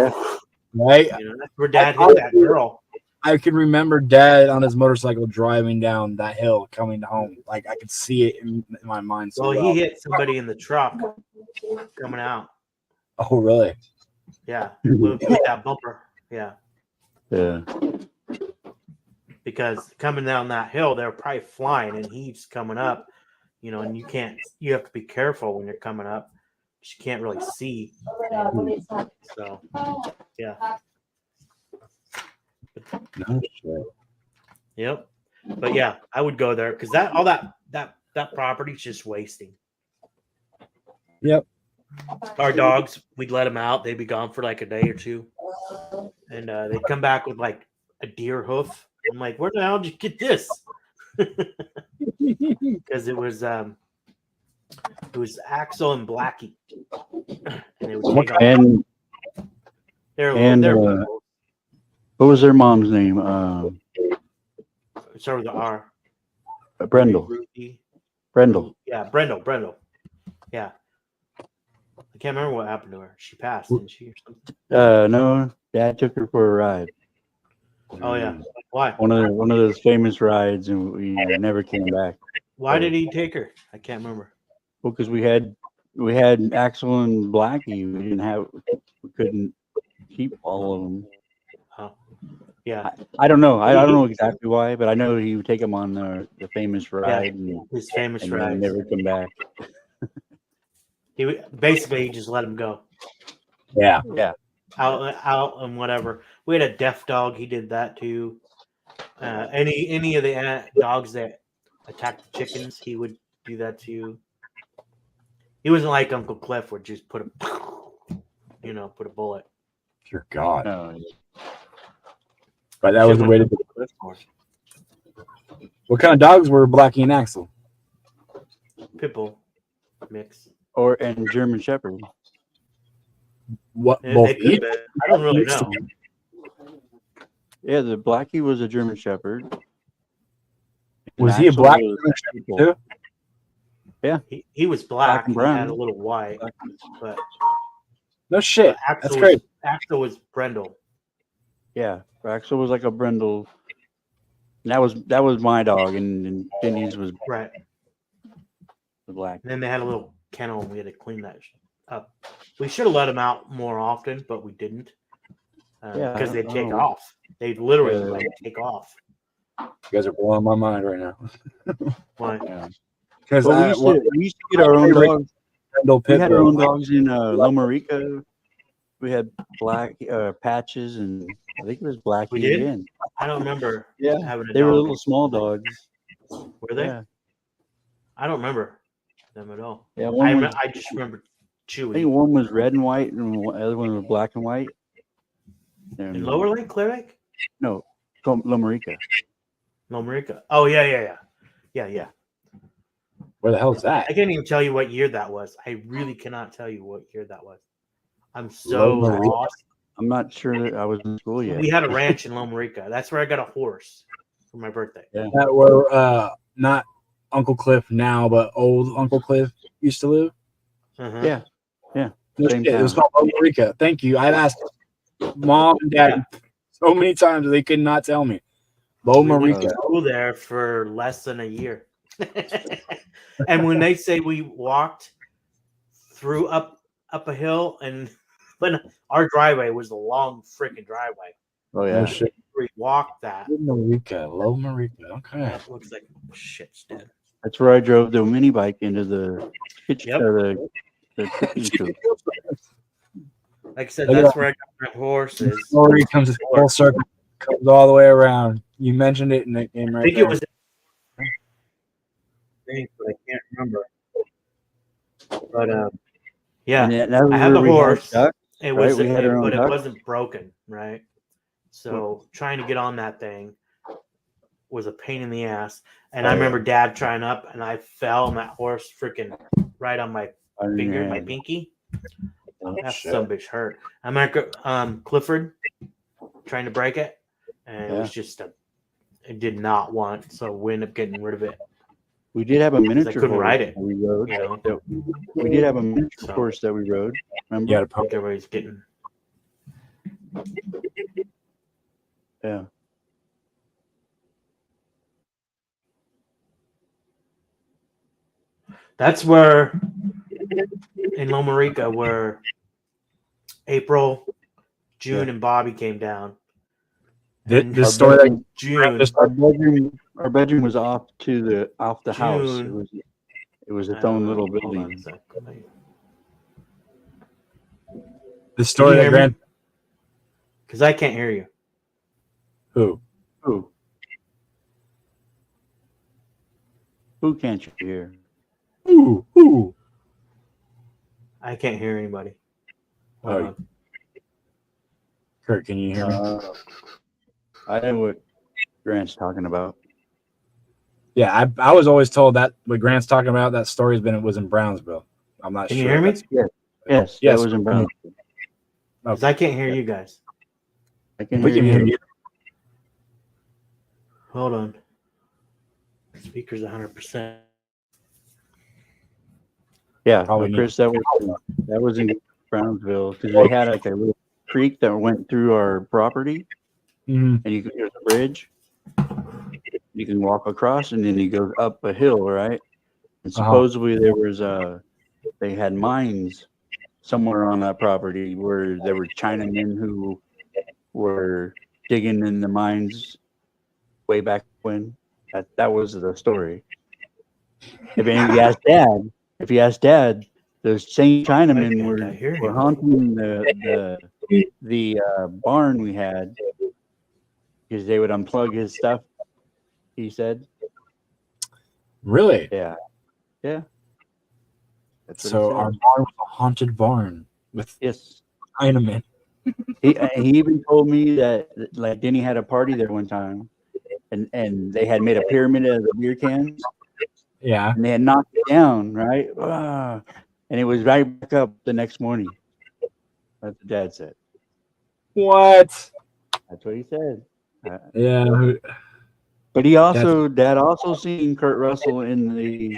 where Dad hit that girl. I can remember Dad on his motorcycle driving down that hill coming home. Like I could see it in my mind. So he hit somebody in the truck coming out. Oh, really? Yeah, with that bumper. Yeah. Because coming down that hill, they're probably flying, and he's coming up. And you have to be careful when you're coming up. You can't really see. So, yeah. Yep. But yeah, I would go there because that property's just wasting. Yep. Our dogs, we'd let them out. They'd be gone for like a day or two, and they'd come back with like a deer hoof. I'm like, where the hell did you get this? because it was Axel and Blackie, and it was And they're what was their mom's name? start with the R. Brendel. Ruthie. Brendel. Yeah, Brendel. Yeah. I can't remember what happened to her. She passed, didn't she? Or something? No, Dad took her for a ride. Oh yeah. Why? One of those famous rides, and we never came back. Why did he take her? I can't remember. Well, because we had Axel and Blackie. We couldn't keep all of them. Oh, yeah. I don't know. I don't know exactly why, but I know he would take them on the famous ride, His famous and ride. never come back. He just let him go. Yeah. Out and whatever. We had a deaf dog. He did that too. Any of the dogs that attacked the chickens, he would do that too. He wasn't like Uncle Cliff, would just put a bullet. Dear God. No, But that was the way to do it. What kind of dogs were Blackie and Axel? Pitbull mix. and German Shepherd. What? They Both could each? have. I don't really know. Yeah, the Blackie was a German Shepherd. Was And he a Axel black was German Shepherd too? He was black and and had brown. a little white, but No shit. Axel That's great. was Brendel. Yeah, Axel was like a Brendel. And that was my dog, and Denny's was Right. the black. And then they had a little kennel, and we had to clean that up. We should have let them out more often, but we didn't. Because they'd take off. They'd literally take off. You guys are blowing my mind right now. Why? Yeah. Because Well, we used to get our own dogs. We had our own Pitbull. dogs in Loma Rica. We had black Patches, and I think it was Blackie We did? again. I don't remember Yeah, having a they dog. were little small dogs. Were they? Yeah, I don't remember them at all. yeah. I just remember I think Chewy. one was red and white, and the other one was black and white. In Lower Lake, Clear Lake? No, Loma Rica. Loma Rica. Oh, yeah. Where the hell is that? I can't even tell you what year that was. I really cannot tell you what year that was. I'm so Loma Rica. lost. I'm not sure that I was in school yet. We had a ranch in Loma Rica. That's where I got a horse for my birthday. That were not Uncle Cliff now, but old Uncle Cliff used to live. Uh-huh. Yeah, No Same shit, it was town. called Loma Rica. Thank you. I've asked Mom and Dad so many times they could not tell me. Loma We went Rica. to school there for less than a year. And when they say we walked through up a hill, and when our driveway was a long freaking driveway, Oh No yeah. shit. we walked that. Loma Rica. Okay. It looks like shit's dead. That's where I drove the mini bike into the kitchen. Yep. The cooking coop. Like I said, Look at that's that. where I got my horses. Story comes full circle, comes all the way around. You mentioned it in the game I right think there. it was, but I can't remember. But yeah, And that was I had where the we had horse. ducks. It was, Right, we had our own but it duck. wasn't broken, right? So trying to get on that thing was a pain in the ass. And I remember Dad trying up, and I fell, and that horse freaking right on my on your finger, my hand. pinky. Oh, That shit. some bitch hurt. I remember Clifford trying to break it, and it was just it did not want, so we ended up getting rid of it. We did have a miniature couldn't horse ride it. that we rode. You know, We did have a miniature So- horse that we rode. Remember? Yeah, I think everybody's getting. Yeah. That's where in Loma Rica, where April, June, and Bobby came down. This story that June. Our bedroom was off the house. June. It was its own little Hold on a building. sec. the story Can you that hear Grant me? Because I can't hear you. who Who can't you hear? who I can't hear anybody. Oh, Hold on. Kurt, can you hear me? I know what Grant's talking about. Yeah, I was always told that what Grant's talking about, that story was in Brownsville. I'm not Can sure. you hear me? Yes, Yes. that was in Brownsville. Because I can't hear you guys. I can We hear can you. hear you. Hold on. Speaker's 100%. Yeah, Probably no, Chris, that was in Brownsville because they had like a little creek that went through our property, Mhm. and there's a bridge. You can walk across, and then you go up a hill, right? And supposedly there was they had mines somewhere on that property where there were Chinamen who were digging in the mines way back when. That was the story. If you ask Dad, those same Chinamen were haunting the barn we had because they would unplug his stuff. He said, Really? "Yeah." That's what he So said. our barn was a haunted barn with Yes. Chinamen. He even told me that like Denny had a party there one time, and they had made a pyramid out of the beer cans, Yeah. and they had knocked it down, right? And it was right back up the next morning. That's what Dad said. What? That's what he said. Yeah. But Dad also seen Kurt Russell in the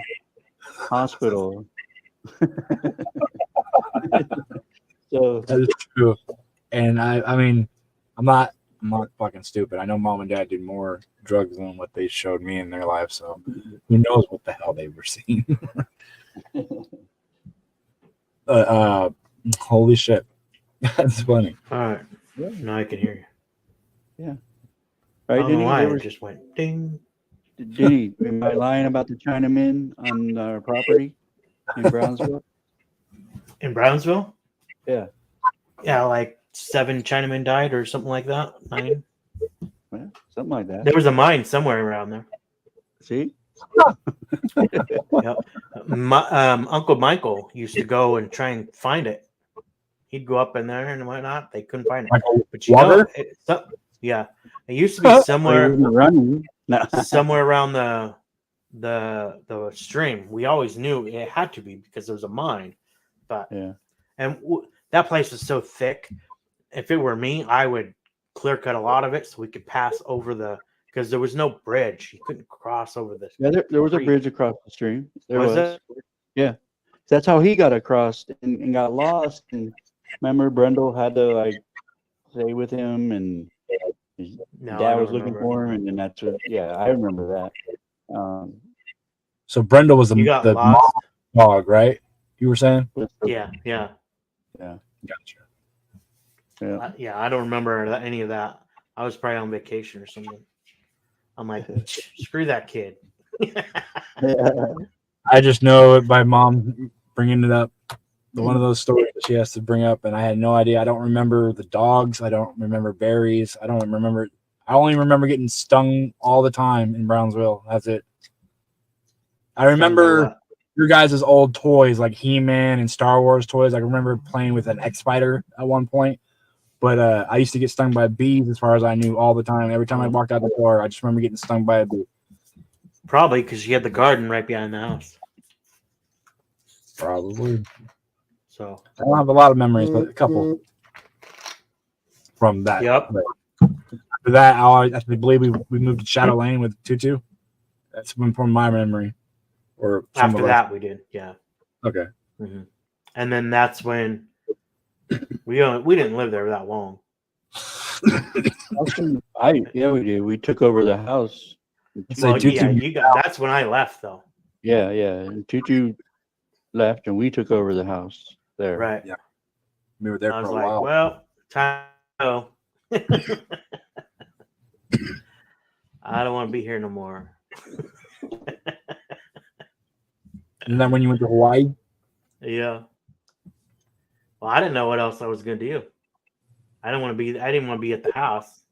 hospital. So That is true. And I mean, I'm not fucking stupid. I know Mom and Dad did more drugs than what they showed me in their life. So who knows what the hell they were seeing? Holy shit. That's funny. All right. Now I can hear you. Yeah. I Right, don't know Denny? why it just went ding. Denny, am I lying about the Chinamen on our property in Brownsville? In Brownsville? Yeah. Yeah, like 7 Chinamen died or something like that. 9. Yeah, something like that. There was a mine somewhere around there. See? Yep. Uncle Michael used to go and try and find it. He'd go up in there and whatnot. They couldn't find it. Michael But you Walker? know, it used to be somewhere running. No. somewhere around the stream. We always knew it had to be because there was a mine. But Yeah. and that place was so thick. If it were me, I would clear cut a lot of it so we could pass over because there was no bridge. You couldn't cross over this. Yeah, there was a creek. bridge across the stream. There Was was. it? Yeah. That's how he got across and got lost. And remember, Brendel had to like stay with him, and his dad was looking for him, and then that's what. Yeah, I remember that. So Brenda was You got the lost. dog, right? You were saying? Yeah. Gotcha. Yeah. Yeah, I don't remember any of that. I was probably on vacation or something. I'm like, screw that kid. I just know it by Mom bringing it up. One of those stories that she has to bring up, and I had no idea. I don't remember the dogs. I don't remember berries. I only remember getting stung all the time in Brownsville. That's it. I remember your guys' old toys like He-Man and Star Wars toys. I remember playing with an X-Spider at one point. But I used to get stung by bees as far as I knew all the time. Every time I walked out the door, I just remember getting stung by a bee. Probably because you had the garden right behind the house. Probably. So I don't have a lot of memories, but a couple from that. Yep. After that, I believe we moved to Shadow Lane with Tutu. That's from my memory. Or after that, we did. Yeah. Okay. Mm-hmm. And then that's when we didn't live there that long. We did. We took over the house. Well, that's when I left, though. Yeah. And Tutu left, and we took over the house there. Right. Yeah. We were there I for was a like, while. well, time to go. I don't want to be here no more. And then when you went to Hawaii? Yeah. Well, I didn't know what else I was gonna do. I didn't want to be at the house.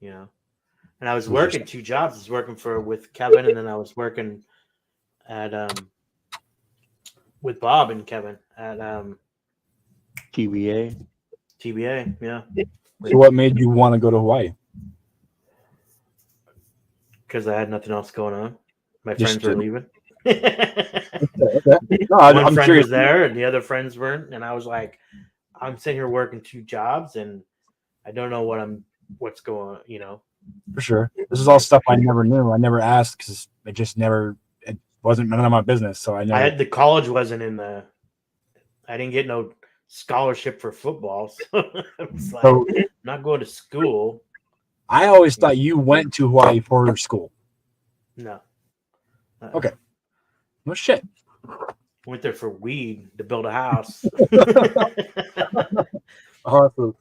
You know. And I was working 2 jobs. I was working with Kevin, and then I was working at with Bob and Kevin at TBA. TBA, yeah. So what made you want to go to Hawaii? Because I had nothing else going on. My Just friends were leaving. Okay. No, One I'm friend curious. was there, and the other friends weren't. And I was like, I'm sitting here working 2 jobs, and I don't know what's going on, you know. For sure. This is all stuff I never knew. I never asked because it wasn't none of my business. So I never. The college wasn't in the. I didn't get no scholarship for football, so it's like So I'm not going to school. I always thought you went to Hawaii for school. No. Okay. No shit. Went there for weed to build a house. Awesome.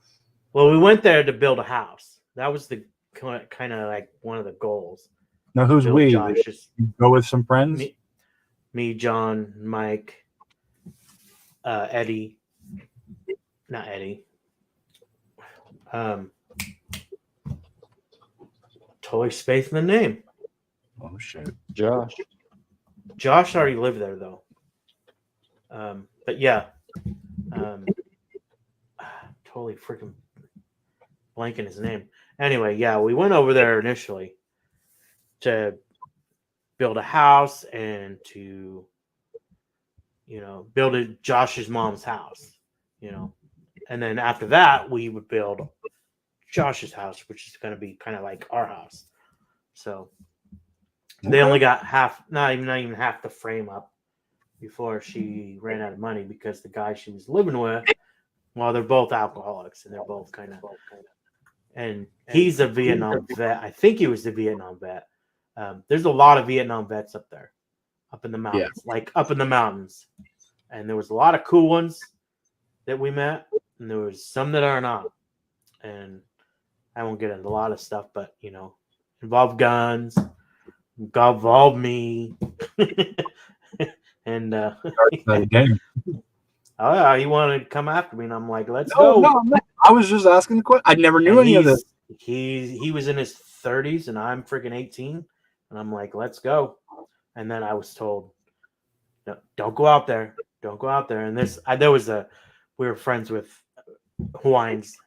Well, we went there to build a house. That was the kind of like one of the goals. Now who's Build we? Josh's, You go with some friends. me, John, Mike, Eddie. Not Eddie. Totally spacing the name. Oh shit. Josh. Josh already lived there though. But yeah. Totally freaking blanking his name. Anyway, yeah, we went over there initially to build a house and to, you know, build Josh's mom's house, you know. And then after that, we would build Josh's house, which is going to be kind of like our house. So they only got not even half the frame up before she ran out of money because the guy she was living with, well, they're both alcoholics and they're both kind of, and he's a Vietnam vet. I think he was the Vietnam vet. There's a lot of Vietnam vets up there, up in the mountains, like up in the mountains. And there was a lot of cool ones that we met, and there was some that are not. And I won't get into a lot of stuff, but you know, involved guns, involved me, and Game. oh yeah, he wanted to come after me, and I'm like, let's No, go. no, I was just asking the question. I never knew any of this. He was in his 30s, and I'm freaking 18, and I'm like, let's go. And then I was told, no, don't go out there, don't go out there. And we were friends with Hawaiians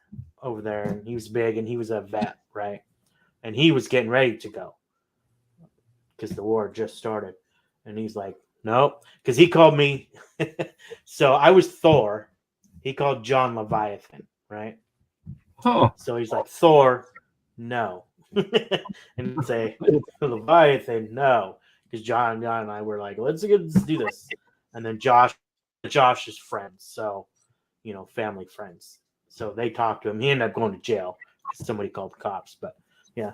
over there, and he was big, and he was a vet, right? And he was getting ready to go because the war just started, and he's like, nope, because he called me. So I was Thor. He called John Leviathan, right? Oh. So he's like, Thor, no. And he'd say, Leviathan, no. Because John and I were like, let's do this. And then Josh's friends, so, you know, family friends. So they talked to him. He ended up going to jail because somebody called the cops. But yeah,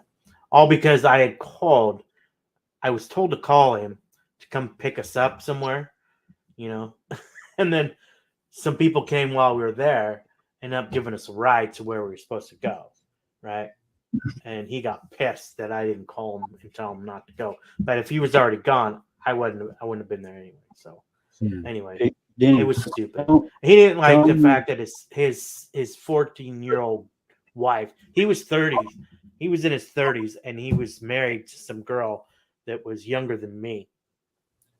all because I was told to call him to come pick us up somewhere, you know. And then some people came while we were there, ended up giving us a ride to where we were supposed to go, right? And he got pissed that I didn't call him and tell him not to go. But if he was already gone, I wouldn't have been there anyway. So anyway, it was stupid. He didn't like the fact that his 14-year-old wife, he was 30. He was in his 30s, and he was married to some girl that was younger than me.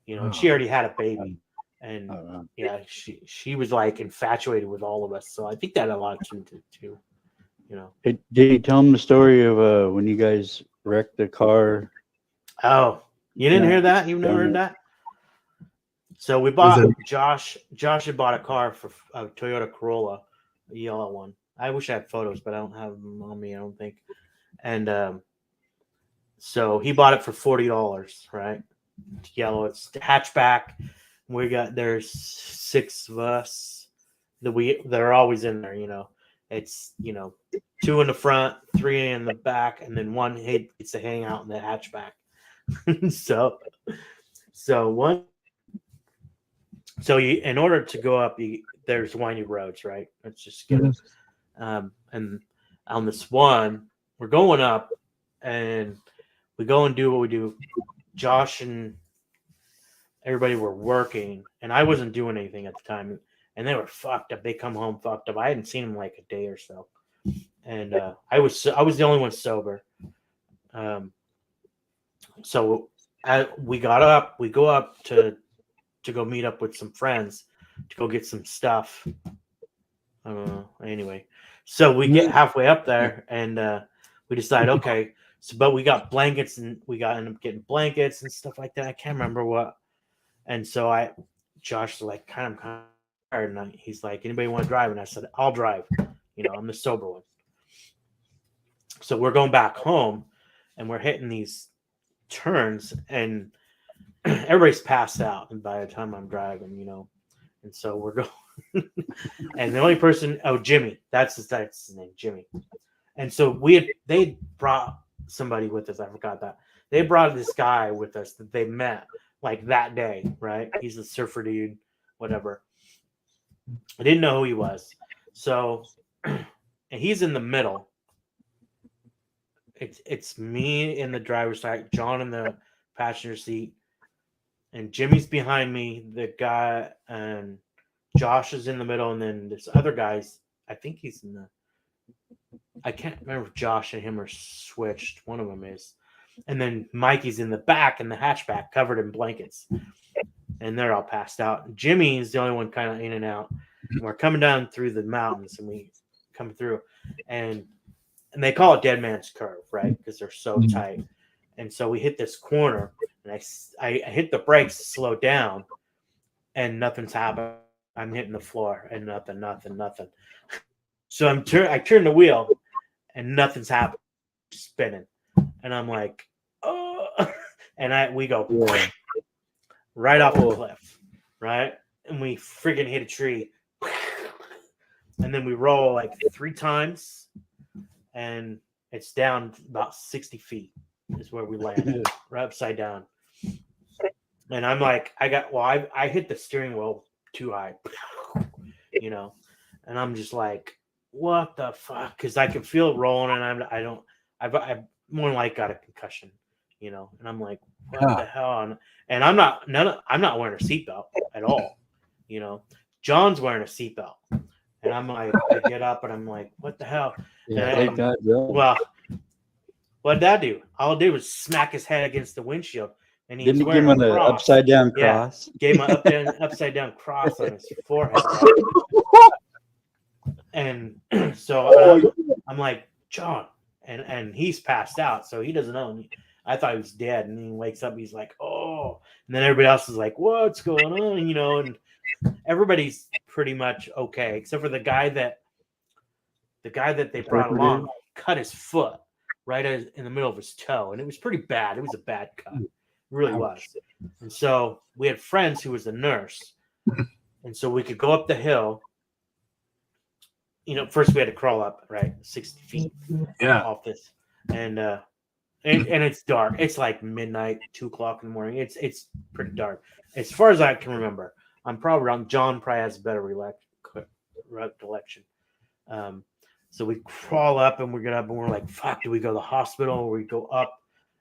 You know, and she already had a baby. And yeah, she was like infatuated with all of us. So I think that had a lot to do too. You know. Did he tell him the story of when you guys wrecked the car? Oh, you didn't hear that? You never heard that? So we bought Josh had bought a car for a Toyota Corolla, a yellow one. I wish I had photos, but I don't have them on me, I don't think. And so he bought it for $40, right? It's yellow. It's hatchback. There's 6 of us they're always in there, you know. It's, you know, 2 in the front, 3 in the back, and then 1 gets to hang out in the hatchback. So in order to go up, there's windy roads, right? Let's just get it. And on this one, we're going up, and we go and do what we do. Josh and everybody were working, and I wasn't doing anything at the time, and they were fucked up. They come home fucked up. I hadn't seen them like a day or so, and I was the only one sober. So we go up to go meet up with some friends to go get some stuff. Anyway, so we get halfway up there, and we decide, okay, So, but we got blankets and we ended up getting blankets and stuff like that. I can't remember what. And so Josh was like, kind of tired. And he's like, anybody want to drive? And I said, I'll drive. I'm the sober one. So we're going back home and we're hitting these turns and everybody's passed out. And by the time I'm driving, and so we're going. And the only person, Jimmy, that's his name, Jimmy. And so they brought somebody with us. I forgot that. They brought this guy with us that they met like that day, right? He's a surfer dude, whatever. I didn't know who he was. So, and he's in the middle. It's me in the driver's side, John in the passenger seat, and Jimmy's behind me. The guy and Josh is in the middle, and then this other guy's, I think he's in the. I can't remember if Josh and him are switched. One of them is. And then Mikey's in the back in the hatchback covered in blankets. And they're all passed out. Jimmy is the only one kind of in and out. And we're coming down through the mountains and we come through. And they call it Dead Man's Curve, right? Because they're so tight. And so we hit this corner and I hit the brakes to slow down and nothing's happened. I'm hitting the floor and nothing. So I turn the wheel and nothing's happening, spinning, and I'm like, oh, and we go right off the cliff, right, and we freaking hit a tree, and then we roll like 3 times, and it's down about 60 feet is where we landed, right upside down, and I'm like, I hit the steering wheel too high, and I'm just like, what the fuck? Because I can feel it rolling, and I've more like got a concussion, and I'm like, what the hell? And I'm not wearing a seatbelt at all, John's wearing a seatbelt, and I'm like, I get up and I'm like, what the hell? Yeah, well, what did that do? All it did was smack his head against the windshield, and didn't give him an upside down cross. Gave him an upside down cross on his forehead. And so I'm like, John, and he's passed out, so he doesn't know. I thought he was dead, and he wakes up, he's like, oh, and then everybody else is like, what's going on, and everybody's pretty much okay, except for the guy that they brought along cut his foot right in the middle of his toe, and it was pretty bad. It was a bad cut, it really was. And so we had friends who was a nurse, and so we could go up the hill. First we had to crawl up, right, 60 feet off this, and it's dark. It's like midnight, 2:00 in the morning. It's pretty dark as far as I can remember. I'm probably wrong. John probably has a better recollection. So we crawl up and we get up and we're like, fuck, do we go to the hospital or we go up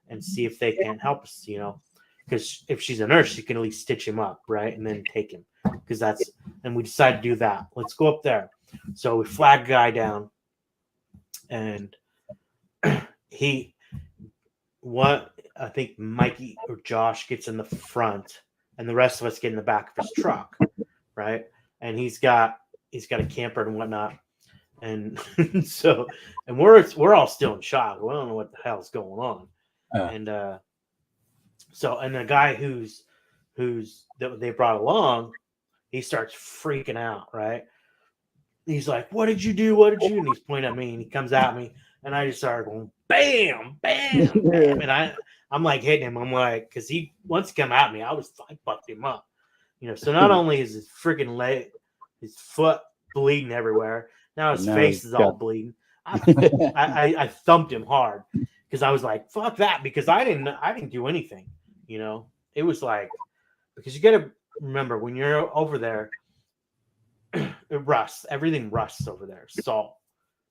and see if they can help us? Because if she's a nurse, she can at least stitch him up, right, and then take him. And we decided to do that. Let's go up there. So we flag a guy down, and I think Mikey or Josh gets in the front, and the rest of us get in the back of his truck, right? And he's got a camper and whatnot, and so we're all still in shock. We don't know what the hell's going on, and the guy who's that they brought along, he starts freaking out, right? He's like, what did you do? What did you? And he's pointing at me, and he comes at me, and I just started going, bam, bam, bam. And I'm like hitting him. I'm like, because he once come at me, I fucked him up. So not only is his freaking leg, his foot bleeding everywhere, now his face is all bleeding. I thumped him hard because I was like, fuck that, because I didn't do anything. It was like, because you got to remember when you're over there, it rusts. Everything rusts over there. Salt,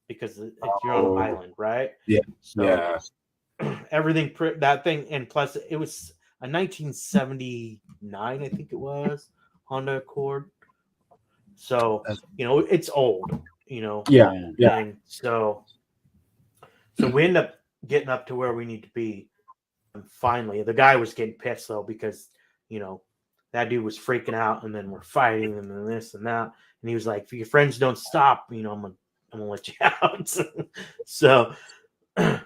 because you're on an island, right? Yeah. So everything that thing, and plus it was a 1979, I think it was, Honda Accord. So it's old. Yeah. And so we end up getting up to where we need to be. And finally, the guy was getting pissed though because that dude was freaking out, and then we're fighting, and then this and that. And he was like, if your friends don't stop, I'm gonna let you out. So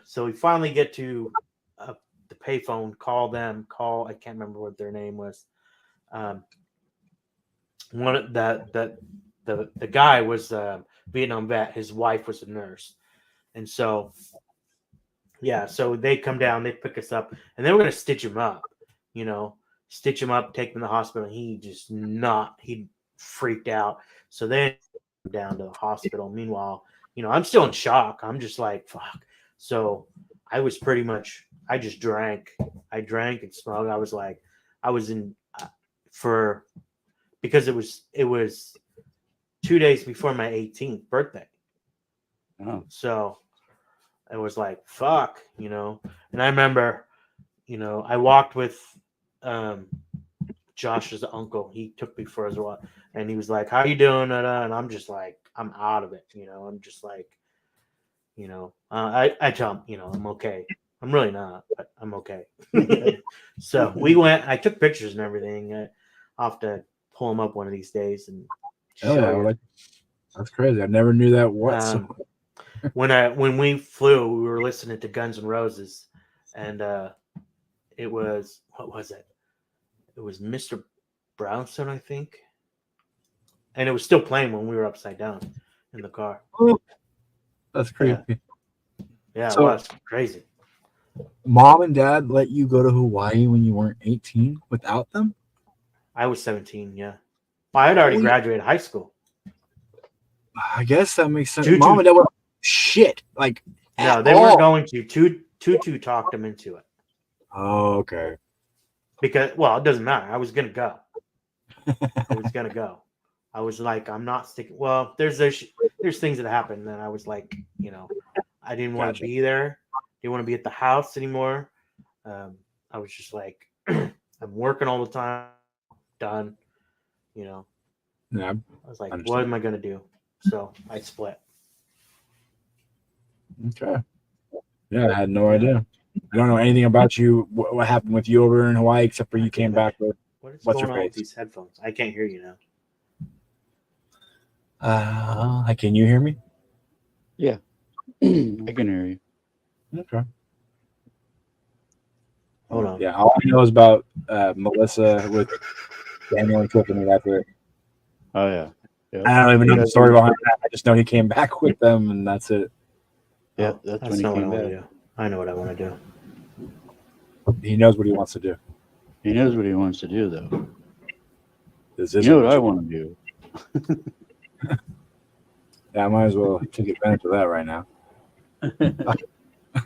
So we finally get to the payphone, call, I can't remember what their name was. One the guy was a Vietnam vet. His wife was a nurse. And so, yeah, so they come down, they pick us up, and they were going to stitch him up, stitch him up, take him to the hospital. He freaked out. So they down to the hospital. Meanwhile, I'm still in shock. I'm just like, fuck. So I was pretty much, I just drank. I drank and smoked. I was in because it was 2 days before my 18th birthday. Oh. So it was like, fuck, and I remember, I walked with Josh's uncle. He took me for his walk, and he was like, how you doing? And I'm just like, I'm out of it. I'm just like, I tell him, I'm okay. I'm really not, but I'm okay. So we went, I took pictures and everything. I'll have to pull them up one of these days and show you. That's crazy. I never knew that when we flew, we were listening to Guns N' Roses, and it was, what was it? It was Mr. Brownstone, I think, and it was still playing when we were upside down in the car. That's crazy. Yeah, so, it was crazy. Mom and Dad let you go to Hawaii when you weren't 18 without them? I was 17. Yeah, I had already graduated high school. I guess that makes sense. Mom and Dad were shit. Like, no, they weren't going to. Tutu talked them into it. Oh, okay. Because, well, it doesn't matter. I was gonna go. I was like, I'm not sticking. Well, there's things that happened, and I was like, I didn't want to be there. Didn't want to be at the house anymore. I was just like, I'm working all the time. Done. Yeah. I was like, what am I gonna do? So I split. Okay. Yeah, I had no idea. I don't know anything about you. What happened with you over in Hawaii, except for you came back with. What's going on with these headphones? I can't hear you now. Can you hear me? Yeah, I can hear you. Okay. Hold on. Yeah, all I know is about Melissa with Daniel and Tiffany. That's it. Oh yeah. Yep. I don't even know the story behind that. I just know he came back with them, and that's it. Yeah, that's when he came back. I know what I want to do. He knows what he wants to do. He knows what he wants to do, though. You know what I want to do. Yeah, I might as well take advantage of that right now.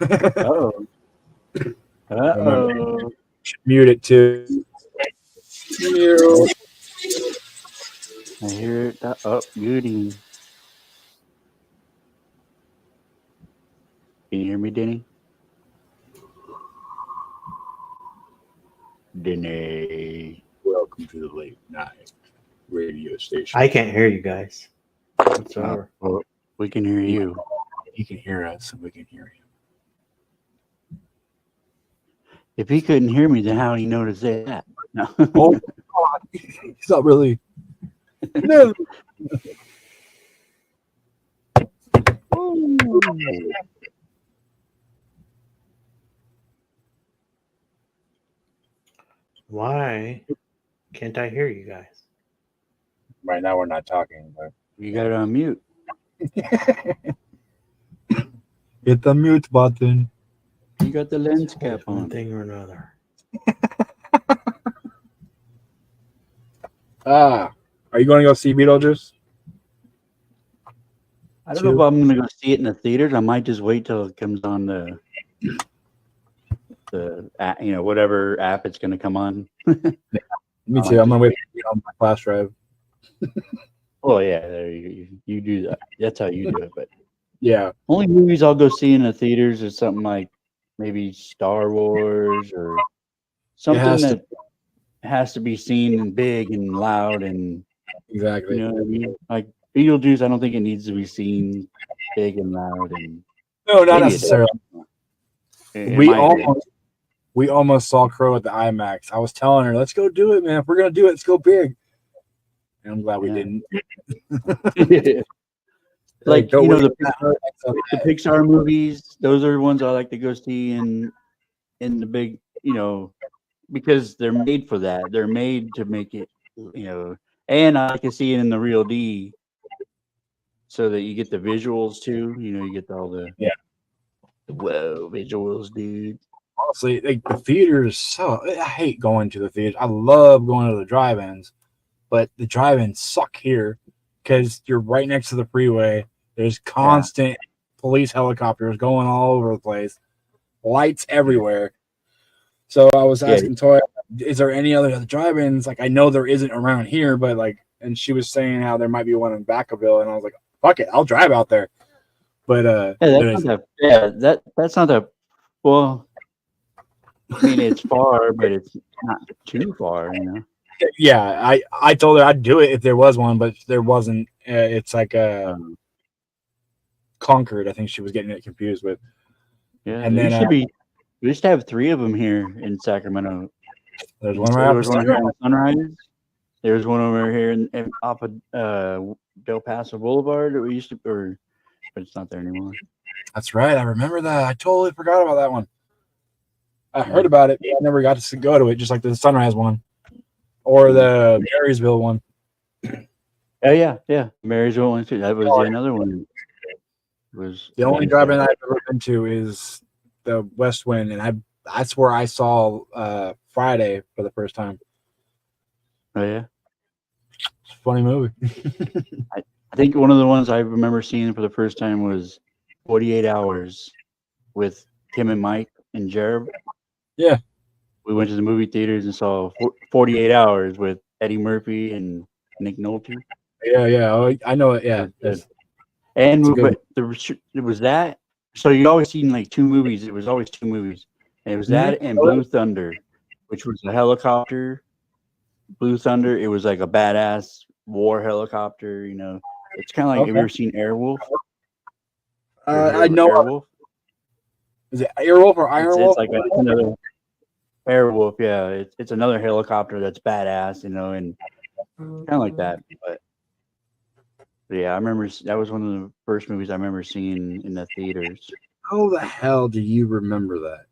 Uh-oh. Uh-oh. Mute it too. I hear it. Oh, muting. Can you hear me, Denny? Denny. Welcome to the late night radio station. I can't hear you guys. It's over. Well, we can hear you. He can hear us, and we can hear him. If he couldn't hear me, then how would he know to say that? No. Oh, God. He's not really. No. Why can't I hear you guys? Right now, we're not talking, but You got it on mute. Hit the mute button. You got the lens cap One on. thing or another. Are you going to go see Beetlejuice? I don't know if I'm going to go see it in the theaters. I might just wait till it comes on the whatever app it's going to come on. Me too. I'm going to wait on my flash drive. Oh yeah, there you do that. That's how you do it. But Yeah. only movies I'll go see in the theaters is something like maybe Star Wars or something that has to be seen and big and loud and Exactly. you know what I mean? Like Beetlejuice, I don't think it needs to be seen big and loud and No, not maybe it necessarily. We almost saw Crow at the IMAX. I was telling her, let's go do it, man. If we're gonna do it, let's go big. And I'm glad we didn't. like Go you know with the Pixar movies. Those are the ones I like to go see in the big, because they're made for that. They're made to make it, and I like to see it in the real D, so that you get the visuals too. You get all the whoa visuals, dude. Honestly, like the theaters, I hate going to the theaters. I love going to the drive-ins, but the drive-ins suck here because you're right next to the freeway. There's constant police helicopters going all over the place, lights everywhere. So I was asking Toya, is there any other drive-ins? Like, I know there isn't around here, but and she was saying how there might be one in Vacaville, and I was like, fuck it, I'll drive out there. But that's not that. Well, I mean, it's far, but it's not too far, Yeah, I told her I'd do it if there was one, but there wasn't. It's like Concord. I think she was getting it confused with. Yeah, and then we used to have 3 of them here in Sacramento. There's one right here in Sunrise. There's one over here in off of Del Paso Boulevard that we used to, but it's not there anymore. That's right. I remember that. I totally forgot about that one. I heard about it, but I never got to go to it, just like the Sunrise one or the Marysville one. Oh yeah, Marysville one too. That was another one. Was the only drive-in I've ever been to is the West Wind, and that's where I saw Friday for the first time. Oh yeah, it's a funny movie. I think one of the ones I remember seeing for the first time was 48 Hours with Tim and Mike and Jared. Yeah, we went to the movie theaters and saw 48 Hours with Eddie Murphy and Nick Nolte. Yeah, I know it. Yeah, and it was that. So you always seen like 2 movies. It was always 2 movies, and it was that and Blue Thunder, which was a helicopter. Blue Thunder. It was like a badass war helicopter. It's kind of like, have you ever seen Airwolf? I know. Airwolf. Is it Airwolf or Ironwolf? It's like another Airwolf. Yeah, it's another helicopter that's badass. And kind of like that. But yeah, I remember that was one of the first movies I remember seeing in the theaters. How the hell do you remember that?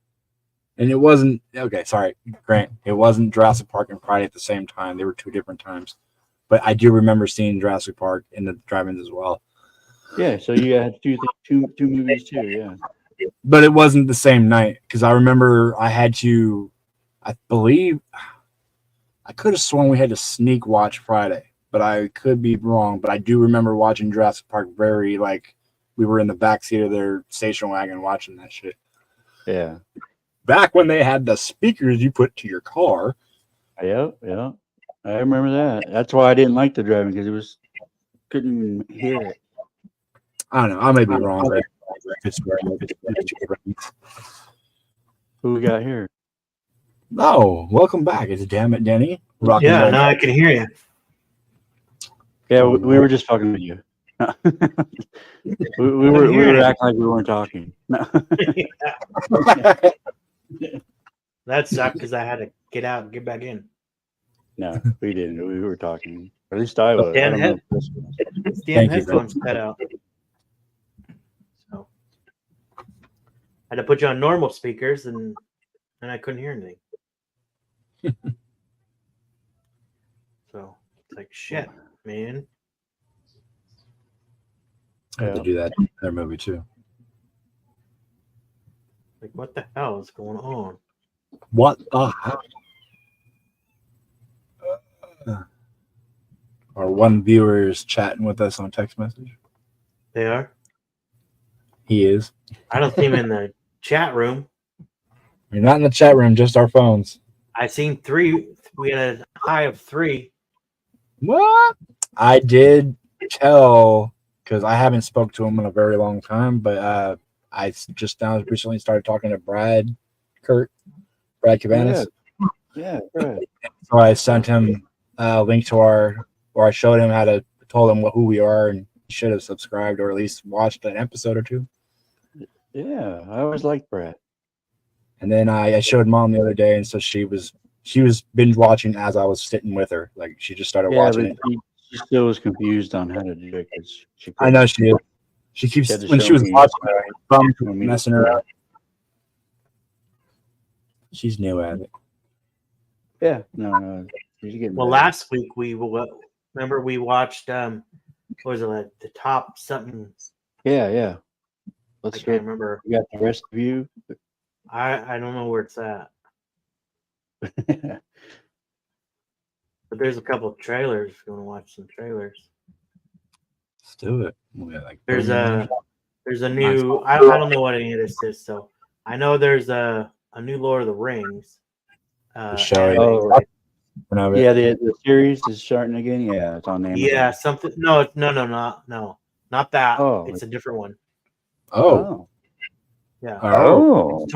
And it wasn't sorry, Grant. It wasn't Jurassic Park and Friday at the same time. They were 2 different times. But I do remember seeing Jurassic Park in the drive-ins as well. Yeah, so you had two movies too, yeah. But it wasn't the same night because I remember I believe I could have sworn we had to sneak watch Friday, but I could be wrong. But I do remember watching Jurassic Park we were in the backseat of their station wagon watching that shit. Yeah. Back when they had the speakers you put to your car. Yeah. I remember that. That's why I didn't like the driving, because couldn't even hear it. I don't know. I may be wrong. Who we got here? Oh, welcome back. It's Damn It Denny. Yeah, now I can hear you. Yeah, we were just talking with you. we were acting like we weren't talking. That sucked because I had to get out and get back in. No, we didn't. We were talking. At least I was. Damn headphones cut out. So I had to put you on normal speakers, and I couldn't hear anything. So it's like, shit, man. I have to do that in their movie too. Like, what the hell is going on? What the hell? Our one viewer is chatting with us on text message. They are? He is. I don't see him in the chat room. You're not in the chat room, just our phones. I seen 3. We had a high of 3. What? I did tell, because I haven't spoke to him in a very long time, but I just now recently started talking to Brad Cabanas. Yeah, right. So I sent him a link to I showed him told him who we are, and he should have subscribed or at least watched an episode or 2. Yeah, I always liked Brad. And then I showed Mom the other day, and so she was binge watching as I was sitting with her. Like, she just started watching it. She still was confused on how to do it. I know she is. She keeps She had to when show she was me. watching, Want me to messing her up. She's new at it. Yeah, no. She's getting Well, better. last week we remember we watched what was it, like the top something? Yeah. I Let's can't get. remember. We got the rest of you. I don't know where it's at. But there's a couple of trailers. If you want to watch some trailers, Let's do it. We got like there's 30 a minutes. new. I don't know what any of this is. So I know there's a new Lord of the Rings. show, anime, Oh, right? of it. yeah, the series is starting again. Yeah, it's on Amazon. Yeah, something. No, not that. Oh. It's a different one. Oh. Yeah, Oh.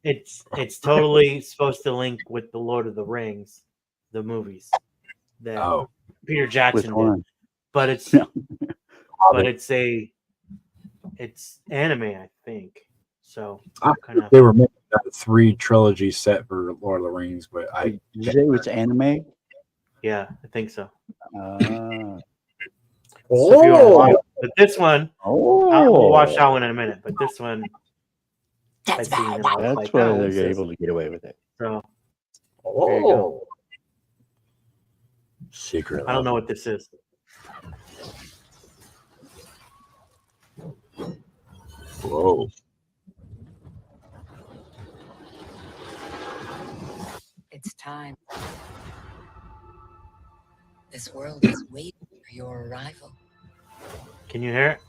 it's totally supposed to link with the Lord of the Rings, the movies that Oh. Peter Which Jackson did. one? But it's Yeah. it's anime, I think. So kind of. They were making a 3 trilogy set for Lord of the Rings, but Did you say it's anime? yeah, I think so. Ah. So if you want to watch, but this one, Oh. we'll watch that one in a minute. But this one, That's I've seen bad. it. I was That's like, why oh, they're what's this? able to get away with it. So There you go. Secret. I don't know what this is. Whoa. It's time. This world is waiting for your arrival. Can you hear it?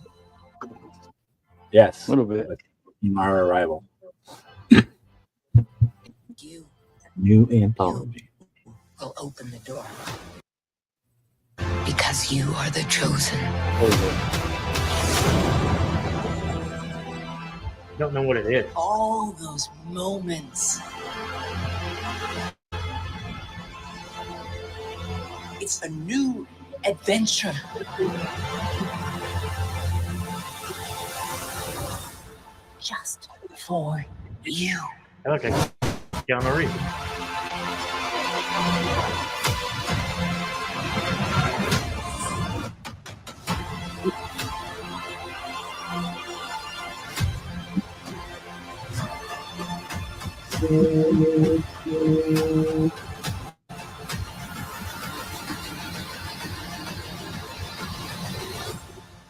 Yes. A little bit. Our arrival. You New anthology. will open the door. Because you are the chosen. Don't know what it is. All those moments. It's a new adventure. Just for you. I look like Keanu Reeves.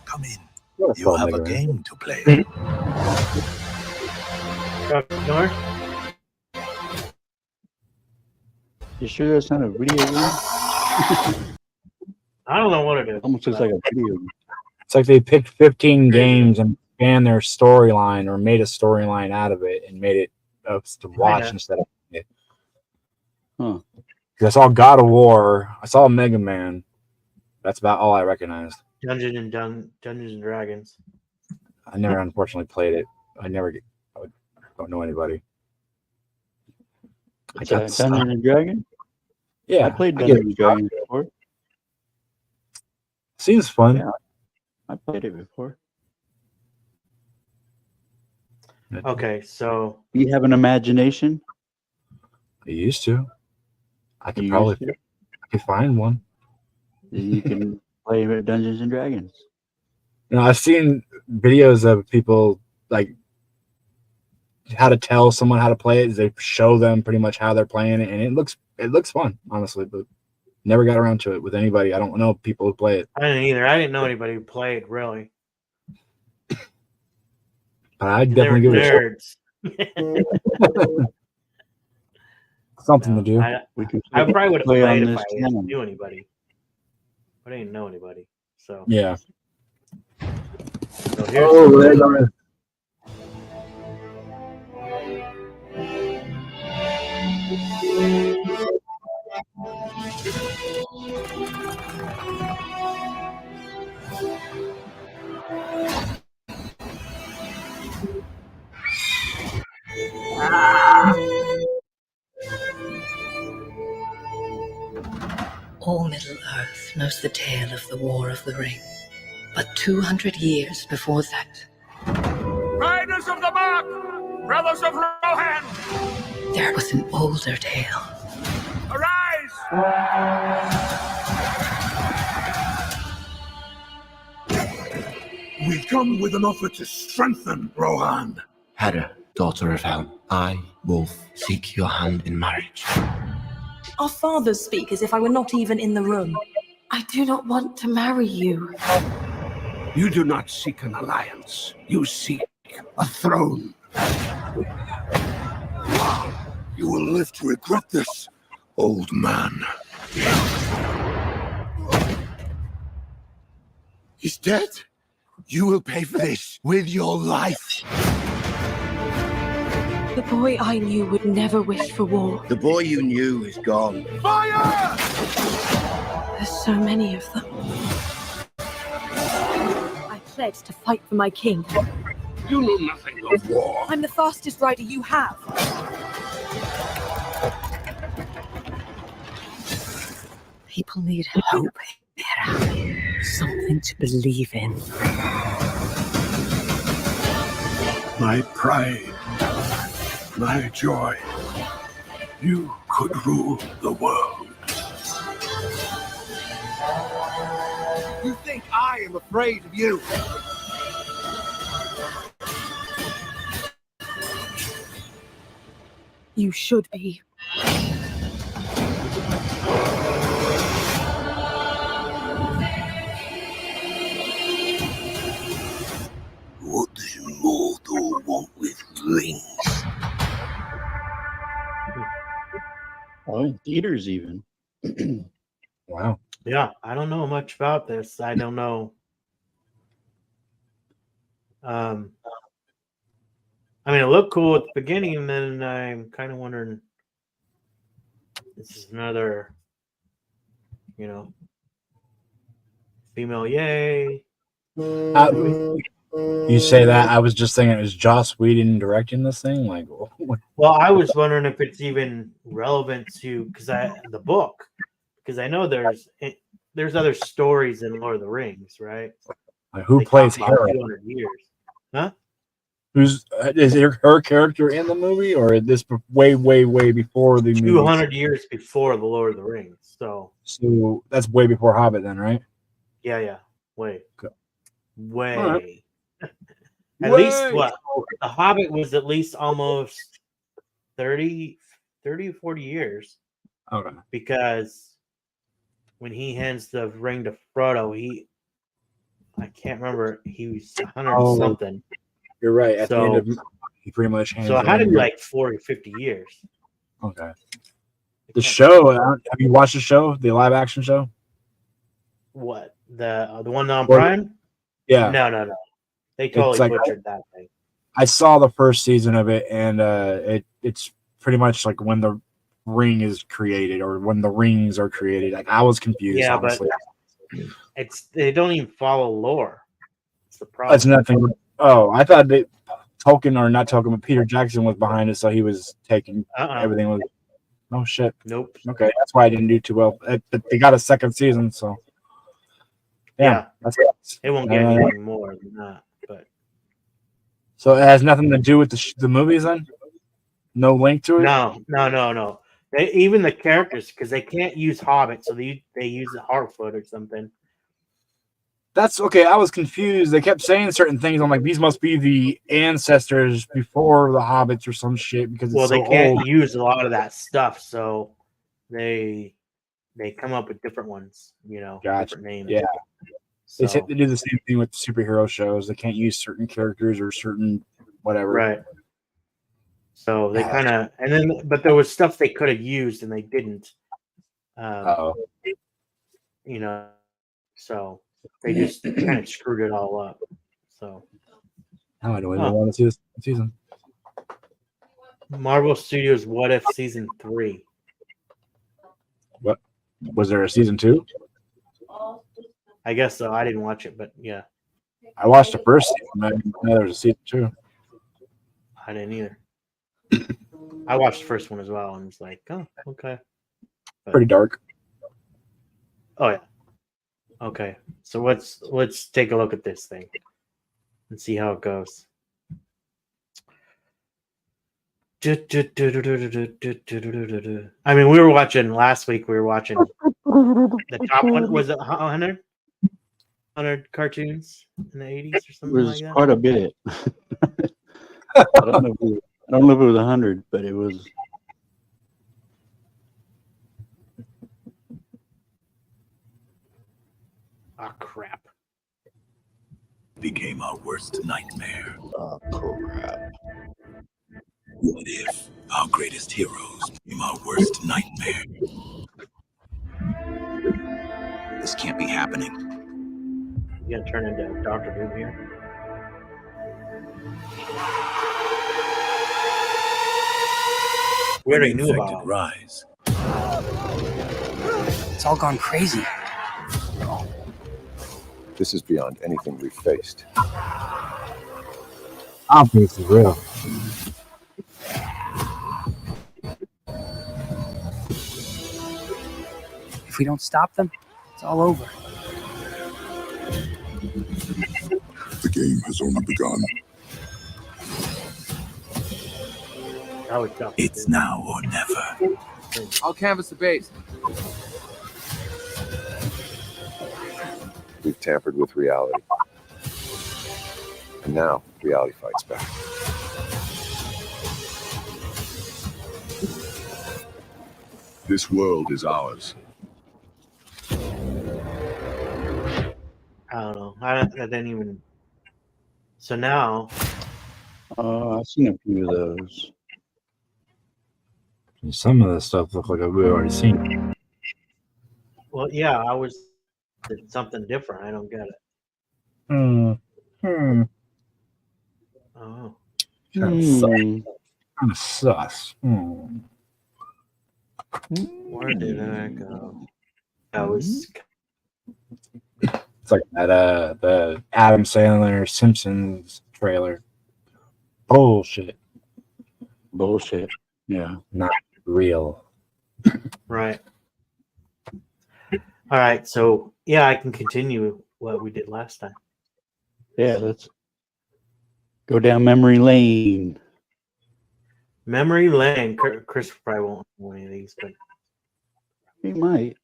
Come in. What a You fun have a Mega Man. game to play. North? You sure that's not a video game? I don't know what it is. Almost looks like a video game. It's like they picked 15 games and expand their storyline or made a storyline out of it and made it to watch Kinda. instead of it. Huh. 'Cause I saw God of War. I saw Mega Man. That's about all I recognized. Dungeons and Dragons. I never unfortunately played it. I don't know anybody. It's a Dungeons and Dragons? Yeah, I played I get Dungeons and it. Dragons before. Seems fun. Yeah. I played it before. Okay, so You have an imagination? I used to. I could You probably used to? I could find one. You can play with Dungeons and Dragons. You know, I've seen videos of people like how to tell someone how to play it. They show them pretty much how they're playing it, and it looks fun, honestly. But never got around to it with anybody. I don't know people who play it, I didn't either. I didn't know anybody who played really. but I'd They were definitely give it nerds. something to do. I We can probably would have play on played if this I channel. knew anybody. But I didn't know anybody. So, Yeah. so here's All Middle Earth knows the tale of the War of the Ring. But 200 years before that, Riders of the Mark! Brothers of Rohan! there was an older tale. Arise! We come with an offer to strengthen Rohan. Hera, daughter of Helm, I, Wolf, seek your hand in marriage. Our fathers speak as if I were not even in the room. I do not want to marry you. You do not seek an alliance. You seek a throne. You will live to regret this, old man. He's dead. You will pay for this with your life. The boy I knew would never wish for war. The boy you knew is gone. Fire! There's so many of them. I pledged to fight for my king. You know nothing of war. I'm the fastest rider you have. People need hope, Hera. Something to believe in. My pride, my joy. You could rule the world. You think I am afraid of you? You should be. What does Mordor want with rings? Oh, in theaters even. Wow. Yeah, I don't know much about this. I don't know. I mean, it looked cool at the beginning, and then I'm kind of wondering. This is another, female yay. You say that, I was just thinking, is Joss Whedon directing this thing? Like, what? Well, I was wondering if it's even relevant to the book, because I know there's other stories in Lord of the Rings, right? Like, who They plays talk about Hera? 200 years, huh? Is her character in the movie, or is this way before the movie? 200 years before the Lord of the Rings. So that's way before Hobbit, then, right? yeah, way. All right. At least what? The Hobbit was at least almost 30 or 40 years. Okay. Because when he hands the ring to Frodo, I can't remember, he was 100 something. You're right. At the end So, of, he pretty much hands so it the had to ring. be like 40, 50 years. Okay. The show, have you watched the show, the live action show? What? The one on Prime? Yeah. No. They totally like- butchered that thing. I saw the first season of it, and it's pretty much like when the ring is created or when the rings are created. Like, I was confused. Yeah, honestly. but they don't even follow lore. It's the problem. That's nothing. Oh, I thought that Tolkien, or not Tolkien, but Peter Jackson was behind it, so he was taking everything. Was no shit. Nope. Okay, that's why I didn't do too well. But they got a second season, so Yeah. that's It won't get anything more than that. But so it has nothing to do with the movies, then. No link to it. no. Even the characters, because they can't use Hobbit, so they use Harfoot or something. That's okay. I was confused. They kept saying certain things. I'm like, these must be the ancestors before the hobbits or some shit, because it's They so can't old. use a lot of that stuff, so they come up with different ones, Gotcha. different names. Yeah. So, They do the same thing with superhero shows. They can't use certain characters or certain whatever. right. So they kind of, but there was stuff they could have used and they didn't. Oh. So they just kind of screwed it all up. So Now I don't even want to see this season. Marvel Studios What If Season 3. What was there a season 2? I guess so. I didn't watch it, but yeah, I watched the first season. I didn't know there was a season 2. I didn't either. I watched the first one as well and was like, oh, okay. Pretty dark. Oh yeah. Okay. So let's take a look at this thing and see how it goes. I mean, we were watching last week. We were watching the top one. Was it 100? 100 cartoons in the 80s or It something was like that? quite a bit. I don't know if it was 100, but it was. Oh, crap. Became our worst nightmare. Oh, crap. What if our greatest heroes became our worst nightmare? This can't be happening. You gonna turn into Dr. Doom here? We already knew Infected about rise. It's all gone crazy. This is beyond anything we've faced. Obviously real. If we don't stop them, it's all over. The game has only begun. It's now or never. I'll canvass the base. We've tampered with reality. And now, reality fights back. This world is ours. I don't know. I didn't even. So now. I've seen a few of those. Some of the stuff look like we've already seen. Well, yeah, I was. It's something different. I don't get it. Oh. Kind of sus. Where did I go? That was. It's like that the Adam Sandler Simpsons trailer. Bullshit. Yeah. Not real. Right. All right. So, yeah, I can continue what we did last time. Yeah, let's go down memory lane. Memory lane. Chris probably won't know any of these, but He might.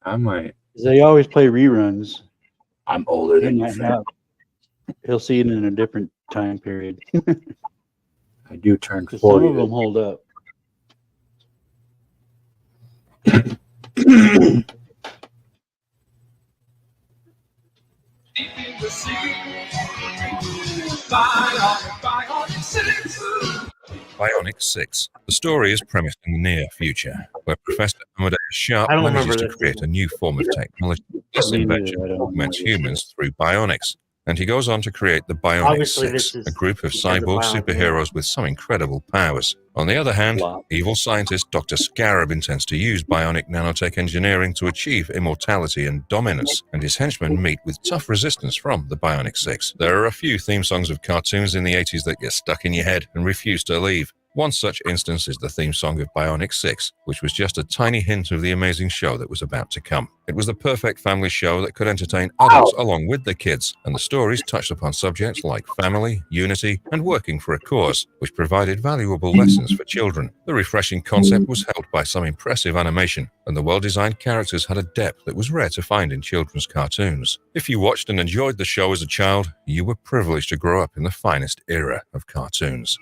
I might. They always play reruns. I'm older than you. He'll see it in a different time period. I do turn 40. Some of them hold up. Bionic 6. The story is premised in the near future, where Professor Amadeus Sharp I don't manages remember to this create a new form of technology. This invention augments humans through bionics, and he goes on to create the Bionic Obviously, this 6, is a group of because of cyborg Bionic superheroes with some incredible powers. On the other hand, evil scientist Dr. Scarab intends to use bionic nanotech engineering to achieve immortality and dominance, and his henchmen meet with tough resistance from the Bionic 6. There are a few theme songs of cartoons in the 80s that get stuck in your head and refuse to leave. One such instance is the theme song of Bionic 6, which was just a tiny hint of the amazing show that was about to come. It was the perfect family show that could entertain adults along with the kids, and the stories touched upon subjects like family, unity, and working for a cause, which provided valuable lessons for children. The refreshing concept was helped by some impressive animation, and the well-designed characters had a depth that was rare to find in children's cartoons. If you watched and enjoyed the show as a child, you were privileged to grow up in the finest era of cartoons.